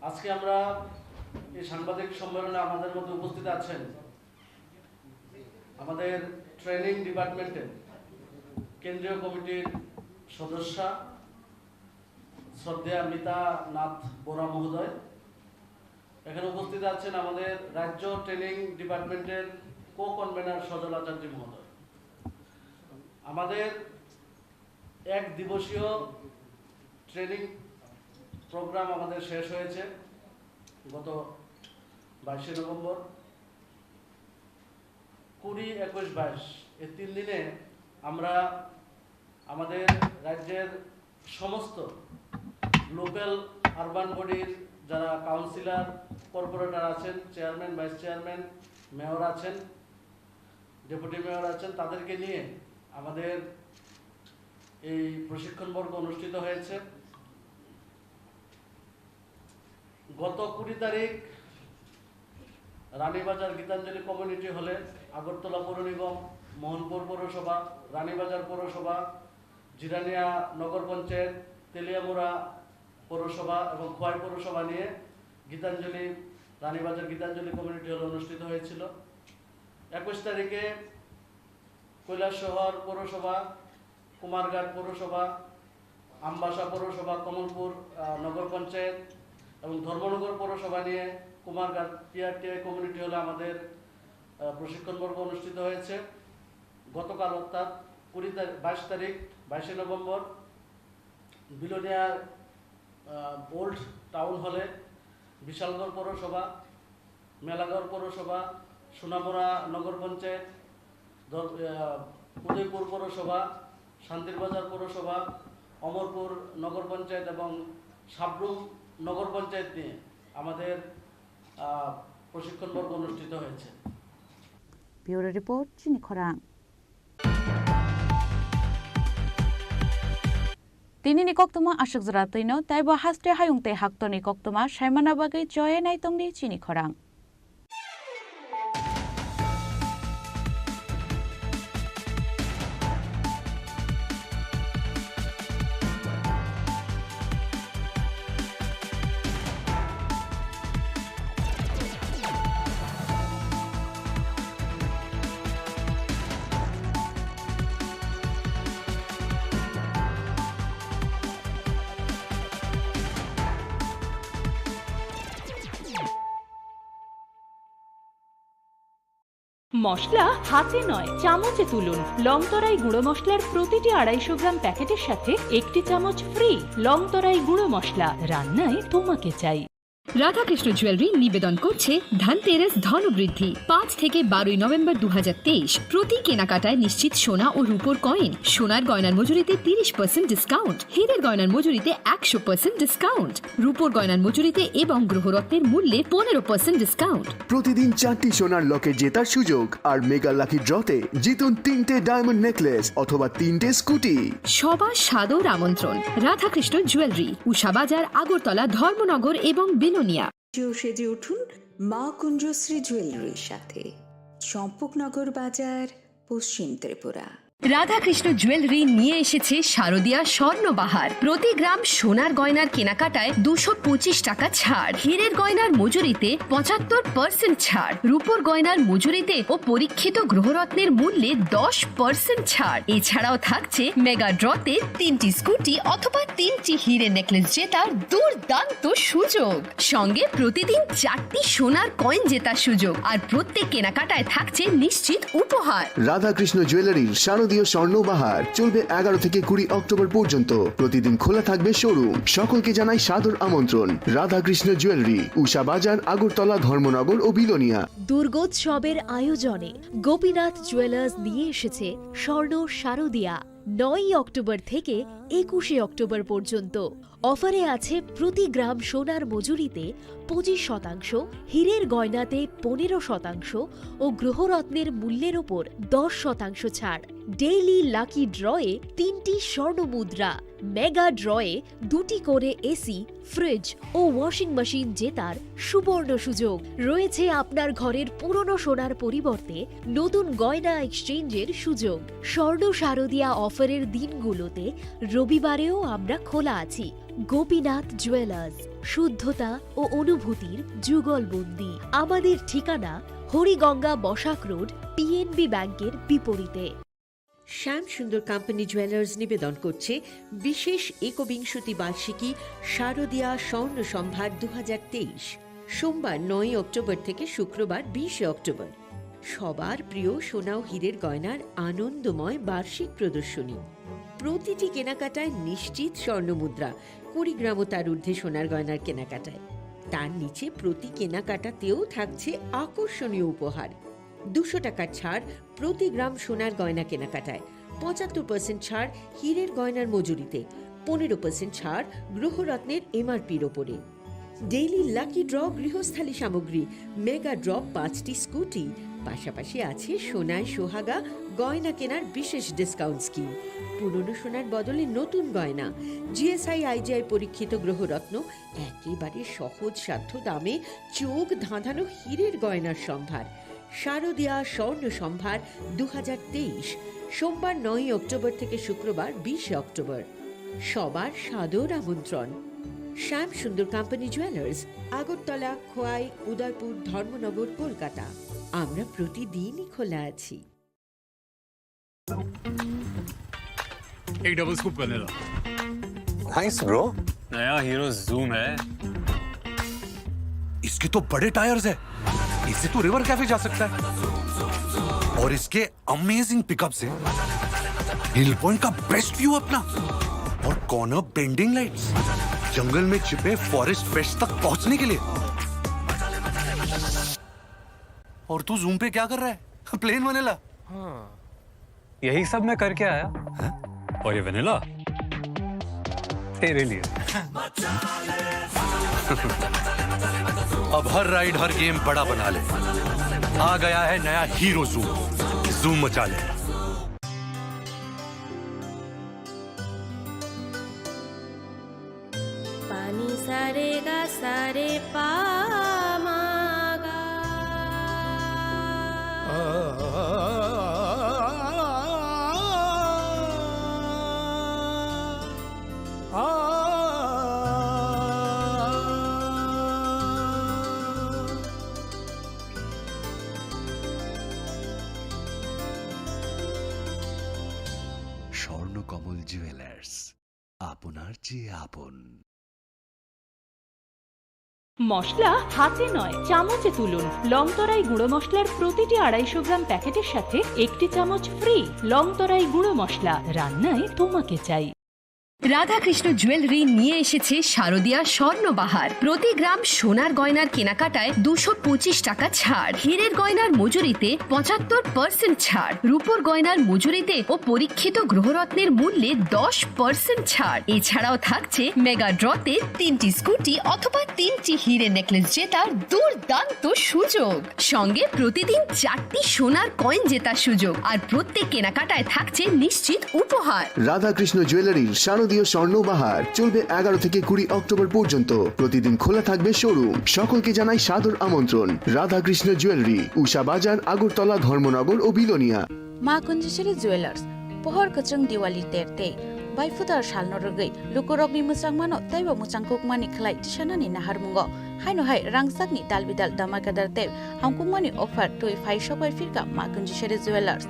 আজকে আমরা এই সাংবাদিক সম্মেলনে আমাদের মধ্যে উপস্থিত আছেন আমাদের ট্রেনিং ডিপার্টমেন্টের কেন্দ্রীয় কমিটির সদস্য শ্রদ্ধেয়া মিতা নাথ বোরা মহোদয়। এখানে উপস্থিত আছেন আমাদের রাজ্য ট্রেনিং ডিপার্টমেন্টের কো-কনভেনার সজল আচার্য মহোদয়। আমাদের এক দিবসীয় ট্রেনিং প্রোগ্রাম আমাদের শেষ হয়েছে গত 22 নভেম্বর। 20, 21, 22 এই 3 দিনে আমরা আমাদের রাজ্যের সমস্ত লোকাল আরবান বডির যারা কাউন্সিলর কর্পোরেটর আছেন, চেয়ারম্যান, ভাইস চেয়ারম্যান, মেয়র আছেন, ডেপুটি মেয়র আছেন, তাদেরকে নিয়ে আমাদের এই প্রশিক্ষণ বর্গ অনুষ্ঠিত হয়েছে। গত 20 তারিখ রানীবাজার গীতাঞ্জলি কমিউনিটি হলে আগরতলা পৌর নিগম, মোহনপুর পৌরসভা, রানীবাজার পৌরসভা, জিরানিয়া নগর পঞ্চায়েত, তেলিয়ামুড়া পৌরসভা এবং খোয়াই পৌরসভা নিয়ে রানীবাজার গীতাঞ্জলি কমিউনিটি হলে অনুষ্ঠিত হয়েছিল। 21 তারিখে কৈলাসহর পৌরসভা কুমারঘাট পৌরসভা, আমবাসা পৌরসভা, কমলপুর নগর পঞ্চায়েত এবং ধর্মনগর পৌরসভা নিয়ে কুমারঘাট পিআরটিআই কমিউনিটি হলে আমাদের প্রশিক্ষণ পর্ব অনুষ্ঠিত হয়েছে। গতকাল অর্থাৎ 22 নভেম্বর বিলোনিয়া ওল্ড টাউন হলে বিশালগড় পৌরসভা, মেলাগড় পৌরসভা, সোনামুড়া নগর পঞ্চায়েত, উদয়পুর পৌরসভা, শান্তিরবাজার পৌরসভা, অমরপুর নগর পঞ্চায়েত এবং সাবরুম নগর পঞ্চায়েত নিয়ে আমাদের প্রশিক্ষণ পর্ব অনুষ্ঠিত হয়েছে। ব্যুরো রিপোর্ট, চিনি খরাং। Tini ni koktoma ashuk zratino taibo haste hayungte haktoni koktoma shaimana bagai joye naitongni Chini Khorang. মশলা হাতে নয় চামচে তুলুন। লংতরাই গুঁড়ো মশলার প্রতিটি 250 গ্রাম প্যাকেটের সাথে 1টি চামচ ফ্রি। লংতরাই গুঁড়ো মশলা, রান্নায় তোমাকে চাই। রাধাকৃষ্ণ জুয়েলারি নিবেদন করছে ধনতেরাস ধনবৃদ্ধি 5 থেকে 12 নভেম্বর 2023। প্রতি কেনাকাটায় নিশ্চিত সোনা ও রূপোর কয়েন, সোনার গয়নার মজুরিতে 30% ডিসকাউন্ট, হীরের গয়নার মজুরিতে 100% ডিসকাউন্ট, রূপোর গয়নার মজুরিতে এবং গ্রহরত্নের মূল্যে 15% ডিসকাউন্ট। প্রতিদিন 4টি সোনার লকেট জেতার সুযোগ আর মেগা লাকি ড্রতে জিতুন 3টে ডায়মন্ড নেকলেস অথবা 3টে স্কুটি। সবার সাদর আমন্ত্রণ রাধাকৃষ্ণ জুয়েলারি, উষাবাজার, আগরতলা, ধর্মনগর এবং বিলোনিয়া। সেজে উঠুন মা কুঞ্জশ্রী জুয়েলারির সাথে, চম্পকনগর বাজার, পশ্চিম ত্রিপুরা। রাধাকৃষ্ণ জুয়েলারি নিয়ে এসেছে শারদীয়া স্বর্ণবাহার। প্রতি গ্রাম সোনার গয়নার কেনাকাটায় 225 টাকা ছাড়, হীরের গয়নার মজুরিতে 75% ছাড়, রূপোর গয়নার মজুরিতে ও পরীক্ষিত গ্রহরত্নের মূল্যে 10% ছাড়। এছাড়াও থাকছে মেগা ড্রতে 3টি স্কুটি অথবা 3টি হীরের নেকলেস জেতার দুর্দান্ত সুযোগ, সঙ্গে প্রতিদিন 4টি সোনার কয়েন জেতার সুযোগ, আর প্রত্যেক কেনাকাটায় থাকছে নিশ্চিত উপহার। রাধাকৃষ্ণ জুয়েলারির শারদীয় স্বর্ণবাহার চলবে 11 থেকে 20 অক্টোবর পর্যন্ত। প্রতিদিন খোলা থাকবে শোরুম। সকলকে জানাই সাদর আমন্ত্রণ। রাধাকৃষ্ণ জুয়েলারি, উষাবাজার, আগরতলা, ধর্মনগর ও বিলোনিয়া। দুর্গোৎসবের আয়োজনে গোপীনাথ জুয়েলার্স নিয়ে এসেছে স্বর্ণ শারদীয়া 9 অক্টোবর থেকে 21 অক্টোবর পর্যন্ত। অফারে আছে প্রতি গ্রাম সোনার মজুরিতে 25%, হীরের গয়নাতে 15% ও গ্রহরত্নের মূল্যের ওপর 10% ছাড়। ডেইলি লাকি ড্রয়ে 3টি স্বর্ণ মুদ্রা, মেগা ড্রয়ে 2টি করে এসি, ফ্রিজ ও ওয়াশিং মেশিন জেতার সুবর্ণ সুযোগ রয়েছে। আপনার ঘরের পুরনো সোনার পরিবর্তে নতুন গয়না এক্সচেঞ্জের সুযোগ। স্বর্ণ শারদীয়া অফারের দিনগুলোতে রবিবারেও আমরা খোলা আছি। গোপীনাথ জুয়েলার্স, শুদ্ধতা ও অনুভূতির যুগলবন্দি। আমাদের ঠিকানা হরিগঙ্গা বসাক রোড, পিএনবি ব্যাংকের বিপরীতে। শ্যাম সুন্দর কোম্পানি জুয়েলার্স নিবেদন করছে বিশেষ একবিংশতি বার্ষিকী শারদীয়া স্বর্ণ সম্ভার 2023, সোমবার 9 অক্টোবর থেকে শুক্রবার 20 অক্টোবর। সবার প্রিয় সোনা ও হীরের গয়নার আনন্দময় বার্ষিক প্রদর্শনী। প্রতিটি কেনাকাটায় নিশ্চিত স্বর্ণমুদ্রা, 20 গ্রাম ও তার ঊর্ধ্বে সোনার গয়নার কেনাকাটায়। তার নিচে প্রতি কেনাকাটাতেও থাকছে আকর্ষণীয় উপহার। 200 টাকার ছাড় প্রতি গ্রাম সোনার গয়না কেনাকাটায়, 75% ছাড় হীরের গয়নার মজুরিতে, 15% ছাড় গ্রহরত্নের এমআরপির ওপরে। ডেইলি লাকি ড্র গৃহস্থালী সামগ্রী, মেগা ড্র 5টি স্কুটি, পাশাপাশি আছে সোনায় সোহাগা গয়না কেনার বিশেষ ডিসকাউন্ট স্কিম। পুরনো সোনার বদলে নতুন গয়না, জিএসআই আইজিআই পরীক্ষিত গ্রহরত্ন, একেবারে সহজ সাধ্য দামে চোখ ধাঁধানো হীরের গয়নার সম্ভার। শারদীয়া স্বর্ণ সম্ভার 2023, সোমবার 9 অক্টোবর থেকে শুক্রবার 20 অক্টোবর। সবার সাদর আমন্ত্রণ। শ্যাম সুন্দর কোম্পানি জুয়েলার্স, আগরতলা, খোয়াই, উদয়পুর, ধর্মনগর, কলকাতা। আমরা প্রতিদিনই খোলা আছি। एक double scoop vanilla. Nice bro. नया हीरो जूम है। इसके तो बड़े टायर्स है, इससे तो रिवर कैफे जा सकता है। और इसके अमेजिंग पिकअप से हिल पॉइंट का बेस्ट व्यू अपना, और कॉर्नर बेंडिंग लाइट्स, जंगल में छिपे फॉरेस्ट पेस्ट तक पहुंचने के लिए। और तू जूम पे क्या कर रहा है? Plane vanilla. यही सब मैं करके आया। और ये वनीला तेरे लिए। अब हर राइड हर गेम बड़ा बना ले। आ गया है नया हीरो जूम, जूम मचा ले। पानी सारे गा सारे पामागा। স্বর্ণকমল জুয়েলার্স, আপনার চেয়ে আপন। মশলা হাতে নয় চামচে তুলুন। লংতরাই গুঁড়ো মশলার প্রতিটি 250 গ্রাম প্যাকেটের সাথে 1টি চামচ ফ্রি। লংতরাই গুঁড়ো মশলা, রান্নায় তোমাকে চাই। রাধাকৃষ্ণ জুয়েলারি নিয়ে এসেছে শারদীয়া স্বর্ণবাহার। প্রতি গ্রাম সোনার গয়নার কেনাকাটায় 225 টাকা ছাড়, হীরের গয়নার মজুরিতে 75% ছাড়, রূপোর গয়নার মজুরিতে ও পরীক্ষিত গ্রহরত্নের মূল্যে 10% ছাড়। এছাড়াও থাকছে মেগা ড্রতে 3টি স্কুটি অথবা 3টি হীরে নেকলেস জেতার দুর্দান্ত সুযোগ, সঙ্গে প্রতিদিন 4টি সোনার কয়েন জেতার সুযোগ, আর প্রত্যেক কেনাকাটায় থাকছে নিশ্চিত উপহার। রাধাকৃষ্ণ জুয়েলারির শারদীয় স্বর্ণবাহার চলবে 11 থেকে 20 অক্টোবর পর্যন্ত। প্রতিদিন খোলা থাকবে শোরুম। সকলকে জানাই সাদর আমন্ত্রণ। রাধাকৃষ্ণ জুয়েলারি, উষা বাজার, আগরতলা, ধর্মনগর ও বিলোনিয়া। মা কুঞ্জেশ্বরী jewellers pohor kachung diwali terte bai futar salno rogai lukorokni musang mano taiba musang kokmani khlai tishanani naharmungo haino hai rangsak ni dalbidal damakadar te hamkungmani offer toi phai shobai firka ma kunjisheri jewelers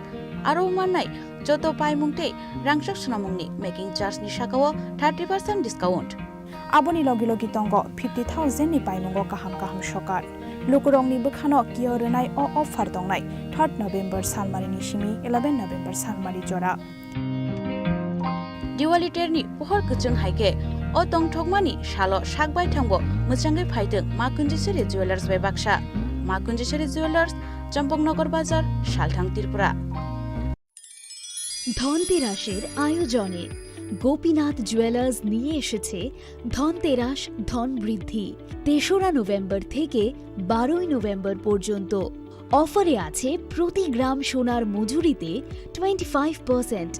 aro manai joto paimungte rangsak sunamungni making charge ni shakao 30% discount aboni logi logi tongo 50,000 ni paimungo kaham kaham shokar lukurongni bukhano kiyoronai o offer dongnai 3 November salmari ni shimi 11 November salmari jora Diwali terni pohor kuchung haike o tongthokmani shalo shakbai thangbo muchangai phaideng ma kunjisheri jewelers bai baksha ma kunjisheri jewelers champongnagar bazar Shalthang Tripura ধনতেরাসের আয়োজনে Gopinath jewellers নিয়ে এসেছে ধনতেরাস ধন বৃদ্ধি 3রা November থেকে 12ই November পর্যন্ত অফারে আছে প্রতি গ্রাম সোনার মজুরিতে 25%।